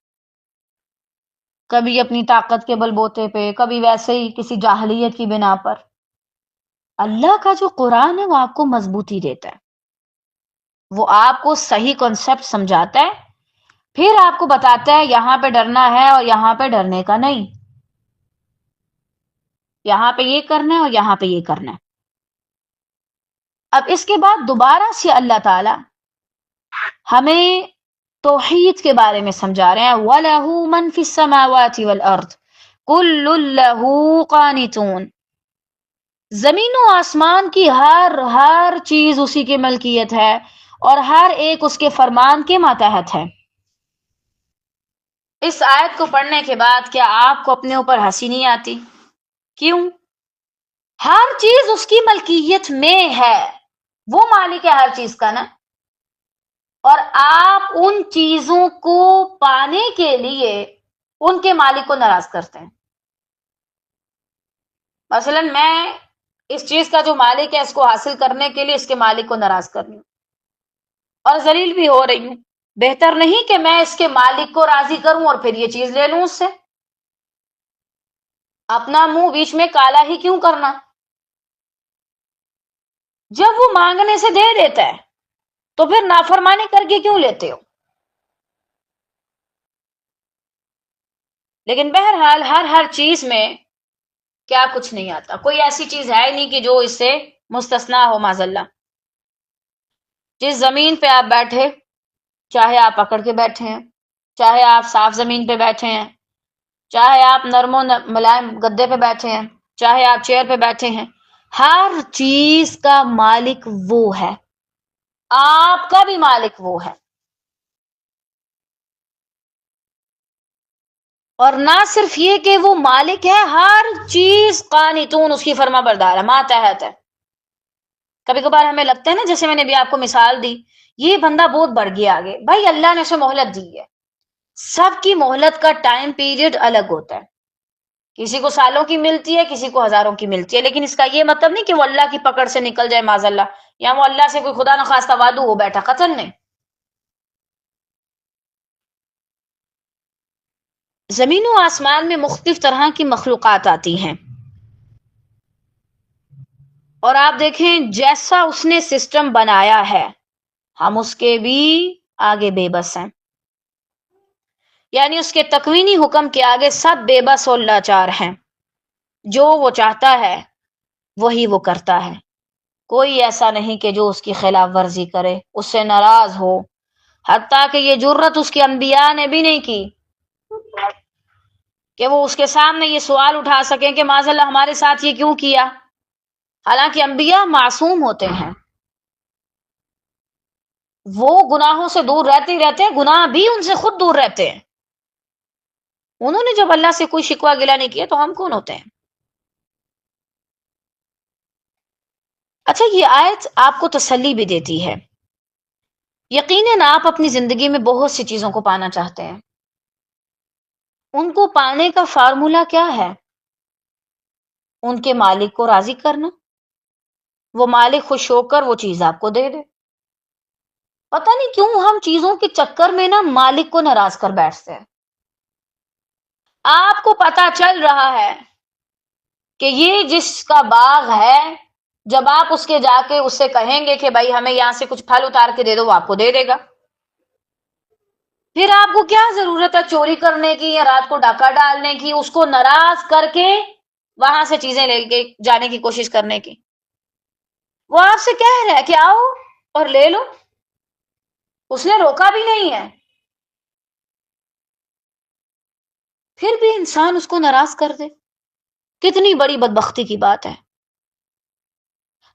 S1: کبھی اپنی طاقت کے بل بوتے پہ، کبھی ویسے ہی کسی جاہلیت کی بنا پر۔ اللہ کا جو قرآن ہے وہ آپ کو مضبوطی دیتا ہے، وہ آپ کو صحیح کنسپٹ سمجھاتا ہے، پھر آپ کو بتاتا ہے یہاں پہ ڈرنا ہے اور یہاں پہ ڈرنے کا نہیں، یہاں پہ یہ کرنا ہے اور یہاں پہ یہ کرنا ہے۔ اب اس کے بعد دوبارہ سے اللہ تعالی ہمیں توحید کے بارے میں سمجھا رہے ہیں، وَلَهُ مَن فِي السَّمَاوَاتِ وَالْأَرْضِ كُلٌّ لَهُ قَانِتُونَ، زمین و آسمان کی ہر چیز اسی کی ملکیت ہے اور ہر ایک اس کے فرمان کے ماتحت ہے۔ اس آیت کو پڑھنے کے بعد کیا آپ کو اپنے اوپر ہنسی نہیں آتی؟ کیوں؟ ہر چیز اس کی ملکیت میں ہے، وہ مالک ہے ہر چیز کا نا، اور آپ ان چیزوں کو پانے کے لیے ان کے مالک کو ناراض کرتے ہیں۔ مثلا میں اس چیز کا جو مالک ہے اس کو حاصل کرنے کے لیے اس کے مالک کو ناراض کر رہی ہوں اور ذلیل بھی ہو رہی ہوں، بہتر نہیں کہ میں اس کے مالک کو راضی کروں اور پھر یہ چیز لے لوں اس سے؟ اپنا منہ بیچ میں کالا ہی کیوں کرنا؟ جب وہ مانگنے سے دے دیتا ہے تو پھر نافرمانی کر کے کیوں لیتے ہو؟ لیکن بہرحال ہر چیز میں کیا کچھ نہیں آتا، کوئی ایسی چیز ہے نہیں کہ جو اس سے مستثنا ہو معاذ اللہ۔ جس زمین پہ آپ بیٹھے، چاہے آپ پکڑ کے بیٹھے ہیں، چاہے آپ صاف زمین پہ بیٹھے ہیں، چاہے آپ نرم و ملائم گدے پہ بیٹھے ہیں، چاہے آپ چیئر پہ بیٹھے ہیں، ہر چیز کا مالک وہ ہے، آپ کا بھی مالک وہ ہے۔ اور نہ صرف یہ کہ وہ مالک ہے، ہر چیز قانتون، اس کی فرما بردار ہے، ماتحت ہے۔ کبھی کبھار ہمیں لگتا ہے نا، جیسے میں نے بھی آپ کو مثال دی، یہ بندہ بہت بڑھ گیا آگے، بھائی اللہ نے اسے مہلت دی ہے. سب کی مہلت کا ٹائم پیریڈ الگ ہوتا ہے، کسی کو سالوں کی ملتی ہے، کسی کو ہزاروں کی ملتی ہے، لیکن اس کا یہ مطلب نہیں کہ وہ اللہ کی پکڑ سے نکل جائے معاذ اللہ، یا وہ اللہ سے کوئی خدا نخواستہ وعدو ہو بیٹھا، قطعاً نہیں. زمین و آسمان میں مختلف طرح کی مخلوقات آتی ہیں، اور آپ دیکھیں جیسا اس نے سسٹم بنایا ہے ہم اس کے بھی آگے بے بس ہیں. یعنی اس کے تکوینی حکم کے آگے سب بے بس اور لاچار ہیں. جو وہ چاہتا ہے وہی وہ کرتا ہے، کوئی ایسا نہیں کہ جو اس کی خلاف ورزی کرے، اس سے ناراض ہو. حتیٰ کہ یہ جرت اس کے انبیاء نے بھی نہیں کی کہ وہ اس کے سامنے یہ سوال اٹھا سکیں کہ معاذ اللہ ہمارے ساتھ یہ کیوں کیا. حالانکہ انبیاء معصوم ہوتے ہیں، وہ گناہوں سے دور رہتے ہی رہتے ہیں، گناہ بھی ان سے خود دور رہتے ہیں. انہوں نے جب اللہ سے کوئی شکوہ گلہ نہیں کیا تو ہم کون ہوتے ہیں. اچھا، یہ آیت آپ کو تسلی بھی دیتی ہے. یقیناً آپ اپنی زندگی میں بہت سی چیزوں کو پانا چاہتے ہیں. ان کو پانے کا فارمولا کیا ہے؟ ان کے مالک کو راضی کرنا. وہ مالک خوش ہو کر وہ چیز آپ کو دے دے. پتہ نہیں کیوں ہم چیزوں کے چکر میں نا مالک کو ناراض کر بیٹھتے ہیں. آپ کو پتا چل رہا ہے کہ یہ جس کا باغ ہے، جب آپ اس کے جا کے اس سے کہیں گے کہ بھائی ہمیں یہاں سے کچھ پھل اتار کے دے دو، وہ آپ کو دے دے گا. پھر آپ کو کیا ضرورت ہے چوری کرنے کی یا رات کو ڈاکہ ڈالنے کی، اس کو ناراض کر کے وہاں سے چیزیں لے کے جانے کی کوشش کرنے کی. وہ آپ سے کہہ رہا ہے کہ آؤ اور لے لو، اس نے روکا بھی نہیں ہے، پھر بھی انسان اس کو ناراض کر دے. کتنی بڑی بدبختی کی بات ہے.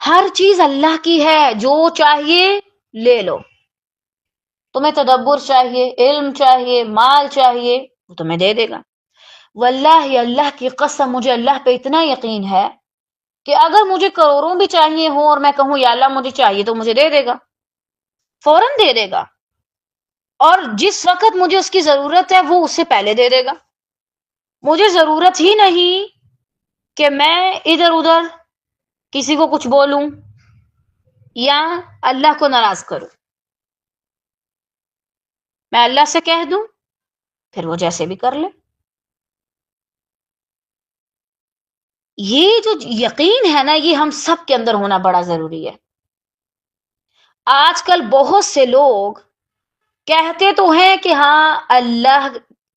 S1: ہر چیز اللہ کی ہے، جو چاہیے لے لو. تمہیں تدبر چاہیے، علم چاہیے، مال چاہیے، وہ تمہیں دے دے گا. واللہ اللہ کی قسم مجھے اللہ پہ اتنا یقین ہے کہ اگر مجھے کروڑوں بھی چاہیے ہوں اور میں کہوں یا اللہ مجھے چاہیے، تو مجھے دے دے گا، فوراً دے دے گا. اور جس وقت مجھے اس کی ضرورت ہے وہ اس سے پہلے دے دے گا. مجھے ضرورت ہی نہیں کہ میں ادھر ادھر کسی کو کچھ بولوں یا اللہ کو ناراض کروں. میں اللہ سے کہہ دوں، پھر وہ جیسے بھی کر لے. یہ جو یقین ہے نا، یہ ہم سب کے اندر ہونا بڑا ضروری ہے. آج کل بہت سے لوگ کہتے تو ہیں کہ ہاں اللہ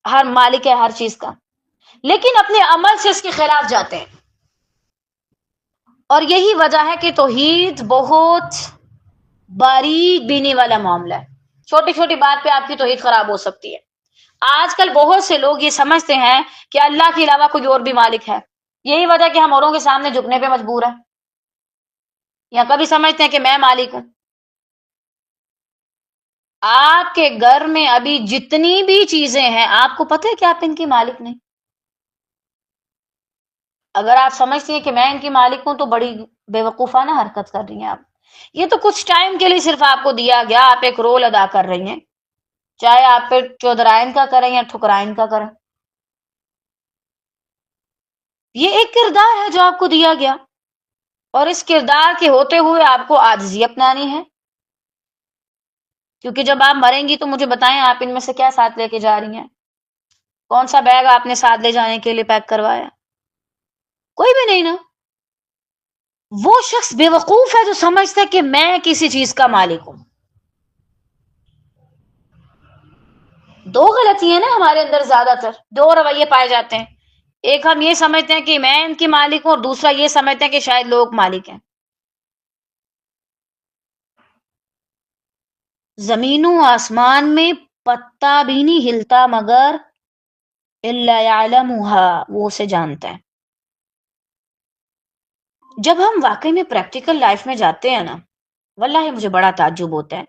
S1: ہر مالک ہے ہر چیز کا، لیکن اپنے عمل سے اس کے خلاف جاتے ہیں. اور یہی وجہ ہے کہ توحید بہت باریک بینی والا معاملہ ہے. چھوٹی چھوٹی بات پہ آپ کی توحید خراب ہو سکتی ہے. آج کل بہت سے لوگ یہ سمجھتے ہیں کہ اللہ کے علاوہ کوئی اور بھی مالک ہے. یہی وجہ کہ ہم اوروں کے سامنے جھکنے پہ مجبور ہیں، یا کبھی سمجھتے ہیں کہ میں مالک ہوں. آپ کے گھر میں ابھی جتنی بھی چیزیں ہیں، آپ کو پتہ ہے کہ آپ ان کی مالک نہیں. اگر آپ سمجھتی ہیں کہ میں ان کی مالک ہوں تو بڑی بے وقوفانہ حرکت کر رہی ہیں آپ. یہ تو کچھ ٹائم کے لیے صرف آپ کو دیا گیا، آپ ایک رول ادا کر رہی ہیں، چاہے آپ پہ چودرائن کا کریں یا ٹھکرائن کا کریں. یہ ایک کردار ہے جو آپ کو دیا گیا، اور اس کردار کے ہوتے ہوئے آپ کو عاجزی اپنانی ہے. کیونکہ جب آپ مریں گی تو مجھے بتائیں آپ ان میں سے کیا ساتھ لے کے جا رہی ہیں؟ کون سا بیگ آپ نے ساتھ لے جانے کے لیے پیک کروایا؟ کوئی بھی نہیں نا. وہ شخص بے وقوف ہے جو سمجھتا ہے کہ میں کسی چیز کا مالک ہوں. دو غلطی ہیں نا ہمارے اندر، زیادہ تر دو رویے پائے جاتے ہیں. ایک ہم یہ سمجھتے ہیں کہ میں ان کی مالک ہوں، اور دوسرا یہ سمجھتے ہیں کہ شاید لوگ مالک ہیں. زمین و آسمان میں پتا بھی نہیں ہلتا مگر الا یعلمها، وہ اسے جانتا ہے. جب ہم واقعی میں پریکٹیکل لائف میں جاتے ہیں نا، واللہ مجھے بڑا تعجب ہوتا ہے.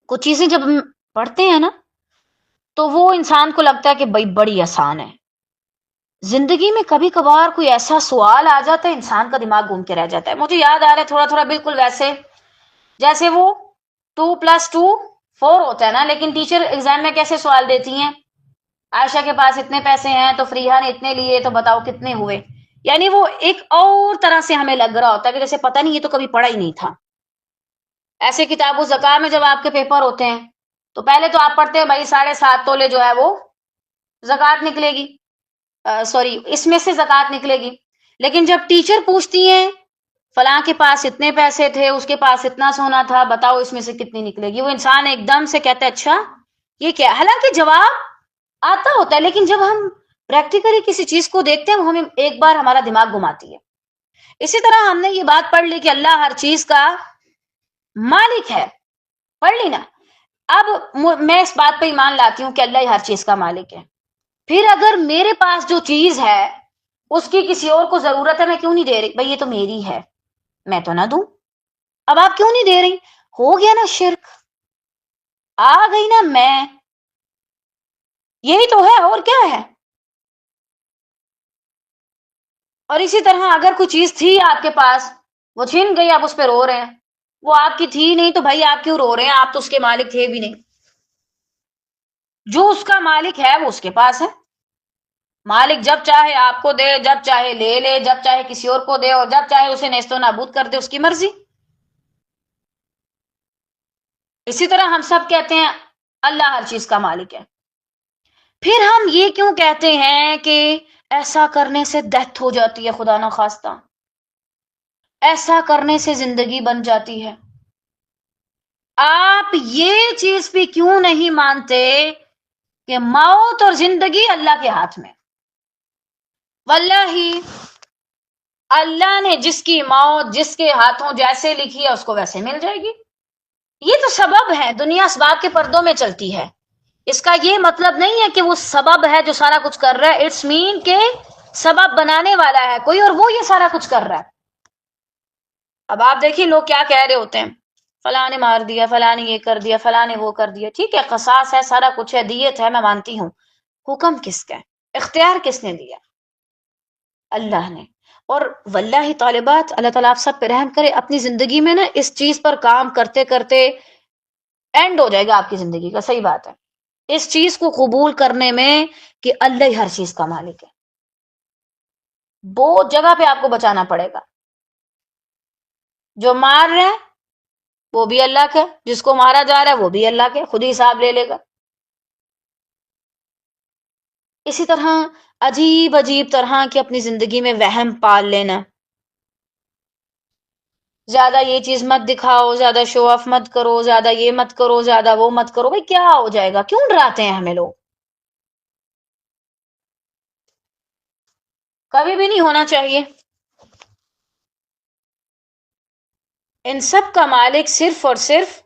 S1: کچھ چیزیں جب ہم پڑھتے ہیں نا تو وہ انسان کو لگتا ہے کہ بھائی بڑی آسان ہے. زندگی میں کبھی کبھار کوئی ایسا سوال آ جاتا ہے، انسان کا دماغ گھوم کے رہ جاتا ہے. مجھے یاد آ رہا ہے تھوڑا تھوڑا بالکل ویسے جیسے وہ 2+2 4 ہوتا ہے نا، لیکن ٹیچر ایگزام میں کیسے سوال دیتی ہیں، عائشہ کے پاس اتنے پیسے ہیں تو فریحہ نے اتنے لیے تو بتاؤ کتنے ہوئے. یعنی وہ ایک اور طرح سے ہمیں لگ رہا ہوتا ہے کہ جیسے پتہ نہیں، یہ تو کبھی پڑھا ہی نہیں تھا. ایسے کتاب الزکاة میں جب آپ کے پیپر ہوتے ہیں تو پہلے تو آپ پڑھتے ہیں بھائی 7.5 تولے جو ہے وہ زکوٰۃ نکلے گی، سوری اس میں سے زکوٰۃ نکلے گی. لیکن جب ٹیچر پوچھتی ہیں فلاں کے پاس اتنے پیسے تھے، اس کے پاس اتنا سونا تھا، بتاؤ اس میں سے کتنی نکلے گی، وہ انسان ایک دم سے کہتا ہے اچھا یہ کیا. حالانکہ جواب آتا ہوتا ہے، لیکن جب ہم پریکٹیکلی کسی چیز کو دیکھتے ہیں وہ ہمیں ایک بار ہمارا دماغ گھماتی ہے. اسی طرح ہم نے یہ بات پڑھ لی کہ اللہ ہر چیز کا مالک ہے، پڑھ لی نا. اب میں اس بات پہ ایمان لاتی ہوں کہ اللہ ہی ہر چیز کا مالک ہے. پھر اگر میرے پاس جو چیز ہے اس کی کسی اور کو ضرورت ہے، میں کیوں نہیں دے رہی؟ بھئی یہ تو میری ہے، میں تو نہ دوں. اب آپ کیوں نہیں دے رہی؟ ہو گیا نا شرک، آ گئی نا میں، یہی تو ہے اور کیا ہے. اور اسی طرح اگر کوئی چیز تھی آپ کے پاس، وہ چھین گئی، آپ اس پہ رو رہے ہیں، وہ آپ کی تھی نہیں تو بھائی آپ کیوں رو رہے ہیں؟ آپ تو اس کے مالک تھے بھی نہیں. جو اس کا مالک ہے وہ اس کے پاس ہے. مالک جب چاہے آپ کو دے، جب چاہے لے لے، جب چاہے کسی اور کو دے، اور جب چاہے اسے نیست و نابود کر دے، اس کی مرضی. اسی طرح ہم سب کہتے ہیں اللہ ہر چیز کا مالک ہے. پھر ہم یہ کیوں کہتے ہیں کہ ایسا کرنے سے ڈیتھ ہو جاتی ہے، خدا نہ خواستہ ایسا کرنے سے زندگی بن جاتی ہے؟ آپ یہ چیز بھی کیوں نہیں مانتے کہ موت اور زندگی اللہ کے ہاتھ میں؟ واللہ اللہ نے جس کی موت جس کے ہاتھوں جیسے لکھی ہے اس کو ویسے مل جائے گی. یہ تو سبب ہے، دنیا اسباب کے پردوں میں چلتی ہے. اس کا یہ مطلب نہیں ہے کہ وہ سبب ہے جو سارا کچھ کر رہا ہے. اٹس مین کہ سبب بنانے والا ہے کوئی اور وہ یہ سارا کچھ کر رہا ہے. اب آپ دیکھیے لوگ کیا کہہ رہے ہوتے ہیں، فلاں نے مار دیا، فلاں نے یہ کر دیا، فلاں نے وہ کر دیا. ٹھیک ہے، قصاص ہے، سارا کچھ ہے، دیت ہے، میں مانتی ہوں. حکم کس کا ہے؟ اختیار کس نے دیا؟ اللہ نے. اور واللہ طالبات، اللہ تعالیٰ آپ سب پہ رحم کرے. اپنی زندگی میں نا اس چیز پر کام کرتے کرتے اینڈ ہو جائے گا آپ کی زندگی کا. صحیح بات ہے، اس چیز کو قبول کرنے میں کہ اللہ ہی ہر چیز کا مالک ہے. بہت جگہ پہ آپ کو بچانا پڑے گا. جو مار رہے ہیں وہ بھی اللہ کا، جس کو مارا جا رہا ہے وہ بھی اللہ کے، خود ہی حساب لے لے گا. اسی طرح عجیب عجیب طرح کے اپنی زندگی میں وہم پال لینا، زیادہ یہ چیز مت دکھاؤ، زیادہ شو آف مت کرو، زیادہ یہ مت کرو، زیادہ وہ مت کرو. بھائی کیا ہو جائے گا؟ کیوں ڈراتے ہیں ہمیں لوگ؟ کبھی بھی نہیں ہونا چاہیے. ان سب کا مالک صرف اور صرف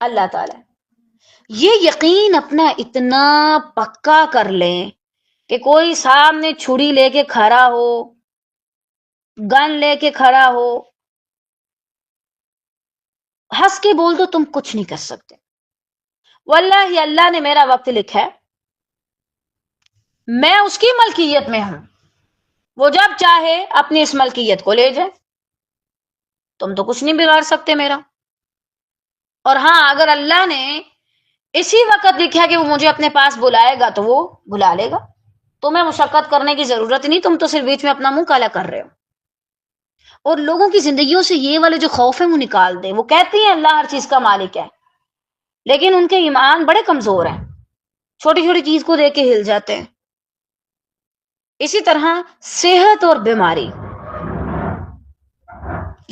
S1: اللہ تعالی. یہ یقین اپنا اتنا پکا کر لیں کہ کوئی سامنے چھری لے کے کھڑا ہو، گن لے کے کھڑا ہو، ہنس کے بول دو تم کچھ نہیں کر سکتے. واللہ اللہ نے میرا وقت لکھا ہے، میں اس کی ملکیت میں ہوں، وہ جب چاہے اپنی اس ملکیت کو لے جائے، تم تو کچھ نہیں بگاڑ سکتے میرا. اور ہاں اگر اللہ نے اسی وقت لکھا کہ وہ مجھے اپنے پاس بلائے گا تو وہ بلا لے گا. تمہیں مشقت کرنے کی ضرورت نہیں، تم تو صرف بیچ میں اپنا منہ کالا کر رہے ہو. اور لوگوں کی زندگیوں سے یہ والے جو خوف ہے وہ نکال دے. وہ کہتی ہیں اللہ ہر چیز کا مالک ہے، لیکن ان کے ایمان بڑے کمزور ہیں، چھوٹی چھوٹی چیز کو دیکھ کے ہل جاتے ہیں. اسی طرح صحت اور بیماری،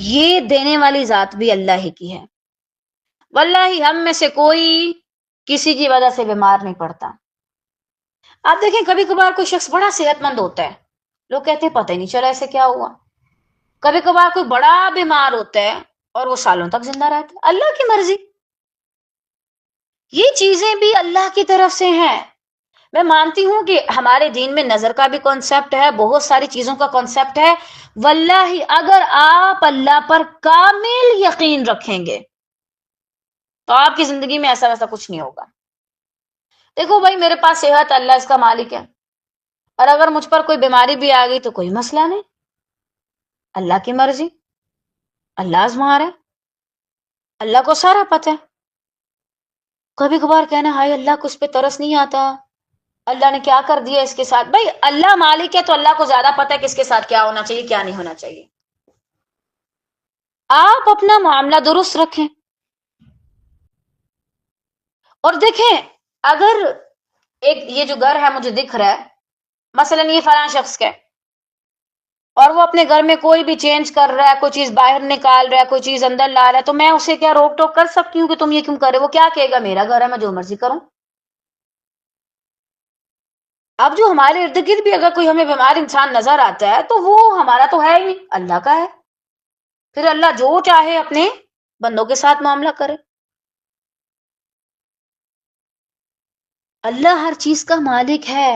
S1: یہ دینے والی ذات بھی اللہ ہی کی ہے. واللہ ہم میں سے کوئی کسی کی وجہ سے بیمار نہیں پڑتا. آپ دیکھیں کبھی کبھار کوئی شخص بڑا صحت مند ہوتا ہے، لوگ کہتے ہیں پتہ ہی نہیں چلا ایسے کیا ہوا. کبھی کبھار کوئی بڑا بیمار ہوتا ہے اور وہ سالوں تک زندہ رہتا ہے. اللہ کی مرضی. یہ چیزیں بھی اللہ کی طرف سے ہیں. میں مانتی ہوں کہ ہمارے دین میں نظر کا بھی کانسیپٹ ہے، بہت ساری چیزوں کا کانسیپٹ ہے. واللہ اگر آپ اللہ پر کامل یقین رکھیں گے تو آپ کی زندگی میں ایسا ویسا کچھ نہیں ہوگا. دیکھو بھائی میرے پاس صحت، اللہ اس کا مالک ہے، اور اگر مجھ پر کوئی بیماری بھی آ گئی تو کوئی مسئلہ نہیں، اللہ کی مرضی، اللہ آزما رہا ہے، اللہ کو سارا پتہ ہے۔ کبھی کبھار کہنا ہائے اللہ کو اس پہ ترس نہیں آتا، اللہ نے کیا کر دیا اس کے ساتھ۔ بھائی اللہ مالک ہے تو اللہ کو زیادہ پتہ ہے کس کے ساتھ کیا ہونا چاہیے کیا نہیں ہونا چاہیے۔ آپ اپنا معاملہ درست رکھیں اور دیکھیں، اگر ایک یہ جو گھر ہے مجھے دکھ رہا ہے، مثلا یہ فلاں شخص کا ہے، اور وہ اپنے گھر میں کوئی بھی چینج کر رہا ہے، کوئی چیز باہر نکال رہا ہے، کوئی چیز اندر لا رہا ہے، تو میں اسے کیا روک ٹوک کر سکتی ہوں کہ تم یہ کیوں کر رہے ہو؟ وہ کیا کہے گا، میرا گھر ہے میں جو مرضی کروں۔ اب جو ہمارے ارد گرد بھی اگر کوئی ہمیں بیمار انسان نظر آتا ہے تو وہ ہمارا تو ہے ہی نہیں، اللہ کا ہے، پھر اللہ جو چاہے اپنے بندوں کے ساتھ معاملہ کرے۔ اللہ ہر چیز کا مالک ہے،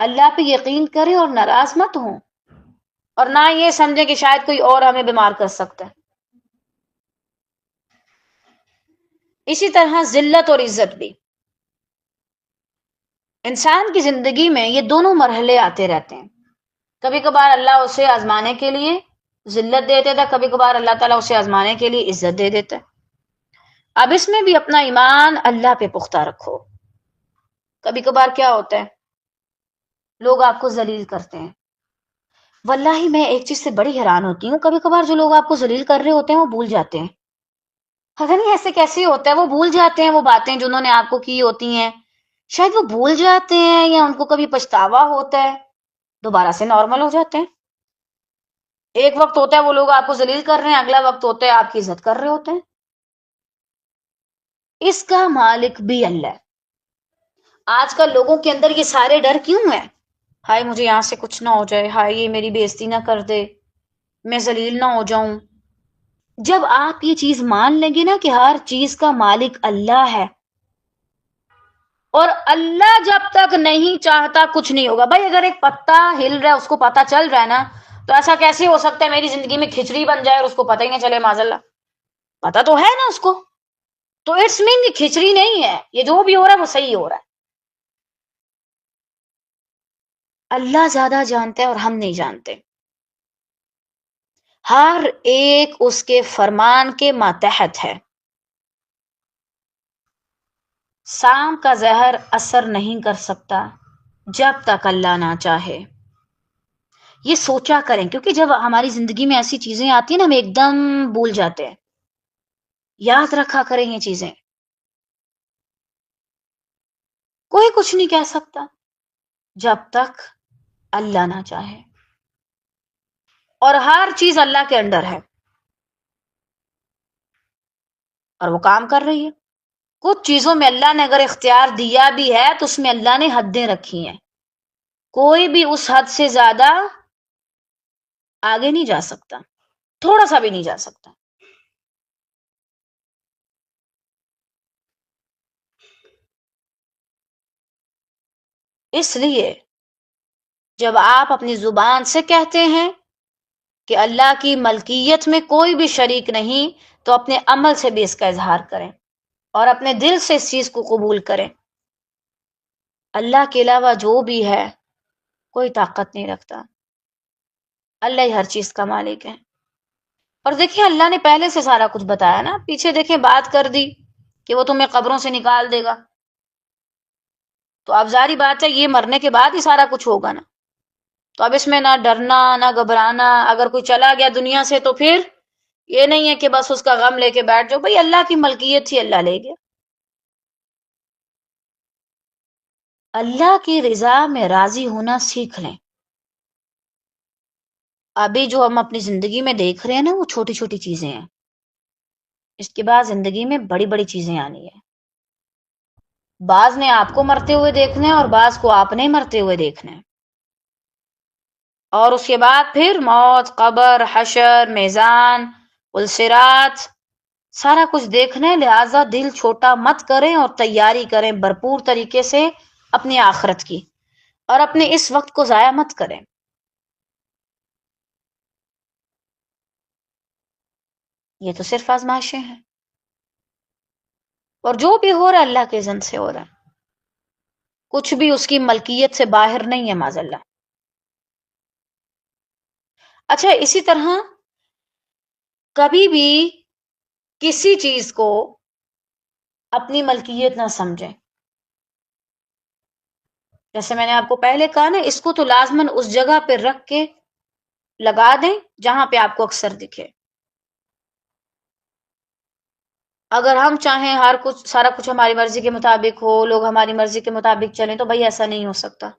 S1: اللہ پہ یقین کریں اور ناراض مت ہوں، اور نہ یہ سمجھیں کہ شاید کوئی اور ہمیں بیمار کر سکتا ہے۔ اسی طرح ذلت اور عزت بھی، انسان کی زندگی میں یہ دونوں مرحلے آتے رہتے ہیں۔ کبھی کبھار اللہ اسے آزمانے کے لیے ذلت دے دیتا ہے، کبھی کبھار اللہ تعالیٰ اسے آزمانے کے لیے عزت دے دیتا ہے۔ اب اس میں بھی اپنا ایمان اللہ پہ پختہ رکھو۔ کبھی کبھار کیا ہوتا ہے، لوگ آپ کو ذلیل کرتے ہیں، واللہ میں ایک چیز سے بڑی حیران ہوتی ہوں، کبھی کبھار جو لوگ آپ کو ذلیل کر رہے ہوتے ہیں وہ بھول جاتے ہیں، پتہ نہیں ایسے کیسے ہوتا ہے، وہ بھول جاتے ہیں وہ باتیں جنہوں نے آپ کو کی ہوتی ہیں، شاید وہ بھول جاتے ہیں یا ان کو کبھی پچھتاوا ہوتا ہے، دوبارہ سے نارمل ہو جاتے ہیں۔ ایک وقت ہوتا ہے وہ لوگ آپ کو ذلیل کر رہے ہیں، اگلا وقت ہوتا ہے آپ کی عزت کر رہے ہوتے ہیں۔ اس کا مالک بھی اللہ ہے۔ آج کل لوگوں کے اندر یہ سارے ڈر کیوں ہیں؟ ہائے مجھے یہاں سے کچھ نہ ہو جائے، ہائے یہ میری بے عزتی نہ کر دے، میں ذلیل نہ ہو جاؤں۔ جب آپ یہ چیز مان لیں گے نا کہ ہر چیز کا مالک اللہ ہے، اور اللہ جب تک نہیں چاہتا کچھ نہیں ہوگا۔ بھائی اگر ایک پتا ہل رہا ہے اس کو پتا چل رہا ہے نا، تو ایسا کیسے ہو سکتا ہے میری زندگی میں کھچڑی بن جائے اور اس کو پتہ ہی نہ چلے؟ معاذ اللہ، پتا تو ہے نا اس کو، تو اٹس مین یہ کھچڑی نہیں ہے، یہ جو بھی ہو رہا ہے وہ صحیح ہو رہا ہے۔ اللہ زیادہ جانتا ہے اور ہم نہیں جانتے۔ ہر ایک اس کے فرمان کے ماتحت ہے۔ سام کا زہر اثر نہیں کر سکتا جب تک اللہ نہ چاہے۔ یہ سوچا کریں، کیونکہ جب ہماری زندگی میں ایسی چیزیں آتی ہیں نا ہم ایک دم بھول جاتے ہیں۔ یاد رکھا کریں یہ چیزیں، کوئی کچھ نہیں کہہ سکتا جب تک اللہ نہ چاہے، اور ہر چیز اللہ کے انڈر ہے اور وہ کام کر رہی ہے۔ کچھ چیزوں میں اللہ نے اگر اختیار دیا بھی ہے تو اس میں اللہ نے حدیں رکھی ہیں، کوئی بھی اس حد سے زیادہ آگے نہیں جا سکتا، تھوڑا سا بھی نہیں جا سکتا۔ اس لیے جب آپ اپنی زبان سے کہتے ہیں کہ اللہ کی ملکیت میں کوئی بھی شریک نہیں، تو اپنے عمل سے بھی اس کا اظہار کریں اور اپنے دل سے اس چیز کو قبول کریں۔ اللہ کے علاوہ جو بھی ہے کوئی طاقت نہیں رکھتا، اللہ ہی ہر چیز کا مالک ہے۔ اور دیکھیں اللہ نے پہلے سے سارا کچھ بتایا نا، پیچھے دیکھیں بات کر دی کہ وہ تمہیں قبروں سے نکال دے گا، تو اب ظاہری بات ہے یہ مرنے کے بعد ہی سارا کچھ ہوگا نا، تو اب اس میں نہ ڈرنا نہ گھبرانا۔ اگر کوئی چلا گیا دنیا سے تو پھر یہ نہیں ہے کہ بس اس کا غم لے کے بیٹھ جاؤ، بھئی اللہ کی ملکیت تھی، اللہ لے گیا۔ اللہ کی رضا میں راضی ہونا سیکھ لیں۔ ابھی جو ہم اپنی زندگی میں دیکھ رہے ہیں نا وہ چھوٹی چھوٹی چیزیں ہیں، اس کے بعد زندگی میں بڑی بڑی چیزیں آنی ہیں۔ بعض نے آپ کو مرتے ہوئے دیکھنا ہے اور بعض کو آپ نے مرتے ہوئے دیکھنا ہے، اور اس کے بعد پھر موت، قبر، حشر، میزان، الصراط، سارا کچھ دیکھنا ہے۔ لہٰذا دل چھوٹا مت کریں اور تیاری کریں بھرپور طریقے سے اپنی آخرت کی، اور اپنے اس وقت کو ضائع مت کریں۔ یہ تو صرف آزمائشیں ہیں، اور جو بھی ہو رہا ہے اللہ کے اذن سے ہو رہا ہے، کچھ بھی اس کی ملکیت سے باہر نہیں ہے معاذ اللہ۔ اچھا، اسی طرح کبھی بھی کسی چیز کو اپنی ملکیت نہ سمجھیں. جیسے میں نے آپ کو پہلے کہا نا، اس کو تو لازماً اس جگہ پہ رکھ کے لگا دیں جہاں پہ آپ کو اکثر دکھے. اگر ہم چاہیں ہر کچھ سارا کچھ ہماری مرضی کے مطابق ہو، لوگ ہماری مرضی کے مطابق چلیں، تو بھائی ایسا نہیں ہو سکتا.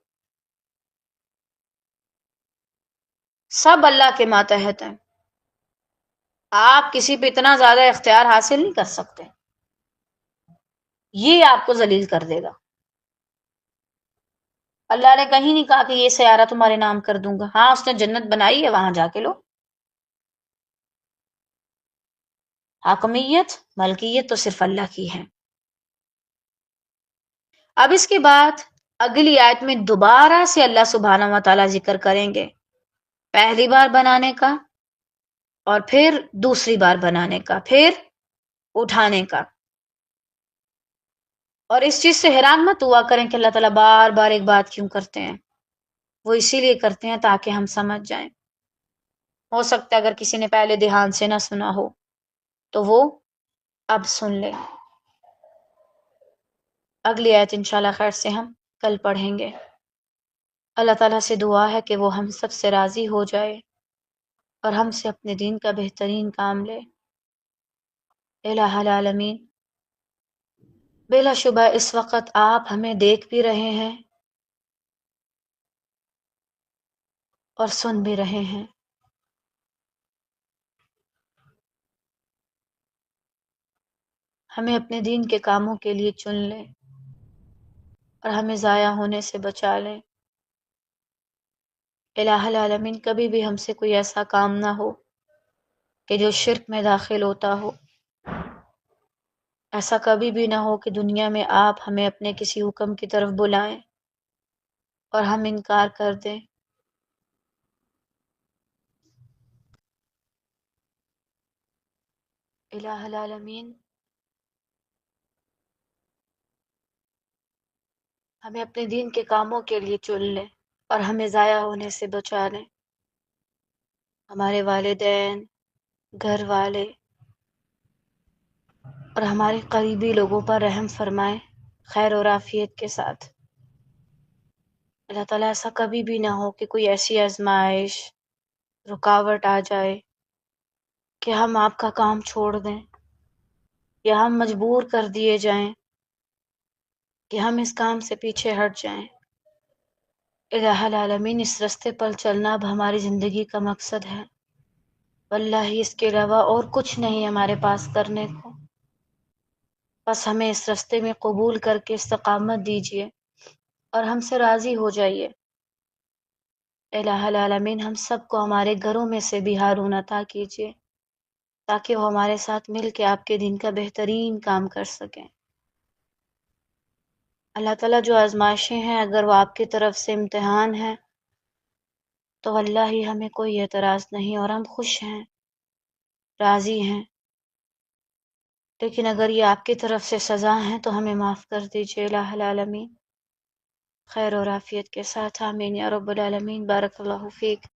S1: سب اللہ کے ماتحت ہیں. آپ کسی پہ اتنا زیادہ اختیار حاصل نہیں کر سکتے، یہ آپ کو ذلیل کر دے گا. اللہ نے کہیں نہیں کہا کہ یہ سیارہ تمہارے نام کر دوں گا. ہاں، اس نے جنت بنائی ہے، وہاں جا کے لو. حاکمیت، ملکیت تو صرف اللہ کی ہے. اب اس کے بعد اگلی آیت میں دوبارہ سے اللہ سبحانہ و تعالیٰ ذکر کریں گے پہلی بار بنانے کا، اور پھر دوسری بار بنانے کا، پھر اٹھانے کا. اور اس چیز سے حیران مت ہوا کریں کہ اللہ تعالیٰ بار بار ایک بات کیوں کرتے ہیں. وہ اسی لیے کرتے ہیں تاکہ ہم سمجھ جائیں. ہو سکتا ہے اگر کسی نے پہلے دھیان سے نہ سنا ہو تو وہ اب سن لے. اگلی آیت انشاءاللہ خیر سے ہم کل پڑھیں گے. اللہ تعالیٰ سے دعا ہے کہ وہ ہم سب سے راضی ہو جائے اور ہم سے اپنے دین کا بہترین کام لے. الہ العالمین، بلا شبہ اس وقت آپ ہمیں دیکھ بھی رہے ہیں اور سن بھی رہے ہیں. ہمیں اپنے دین کے کاموں کے لیے چن لیں اور ہمیں ضائع ہونے سے بچا لیں. الہ العالمین، کبھی بھی ہم سے کوئی ایسا کام نہ ہو کہ جو شرک میں داخل ہوتا ہو. ایسا کبھی بھی نہ ہو کہ دنیا میں آپ ہمیں اپنے کسی حکم کی طرف بلائیں اور ہم انکار کر دیں. الہ العالمین، ہمیں اپنے دین کے کاموں کے لیے چن لیں اور ہمیں ضائع ہونے سے بچا لیں. ہمارے والدین، گھر والے اور ہمارے قریبی لوگوں پر رحم فرمائیں خیر اور عافیت کے ساتھ. اللہ تعالیٰ ایسا کبھی بھی نہ ہو کہ کوئی ایسی آزمائش، رکاوٹ آ جائے کہ ہم آپ کا کام چھوڑ دیں یا ہم مجبور کر دیے جائیں کہ ہم اس کام سے پیچھے ہٹ جائیں. الہ العالمین، اس رستے پر چلنا اب ہماری زندگی کا مقصد ہے. واللہ اس کے علاوہ اور کچھ نہیں ہمارے پاس کرنے کو. بس ہمیں اس رستے میں قبول کر کے استقامت دیجیے اور ہم سے راضی ہو جائیے. الہ العالمین، ہم سب کو ہمارے گھروں میں سے بھی ہارون عطا کیجیے تاکہ وہ ہمارے ساتھ مل کے آپ کے دین کا بہترین کام کر سکیں. اللہ تعالیٰ، جو آزمائشیں ہیں اگر وہ آپ کی طرف سے امتحان ہیں تو واللہ ہی ہمیں کوئی اعتراض نہیں اور ہم خوش ہیں، راضی ہیں. لیکن اگر یہ آپ کی طرف سے سزا ہیں تو ہمیں معاف کر دیجیے الہ العالمین. خیر اور عافیت کے ساتھ آمین یا رب العالمین. بارک اللہ فیک.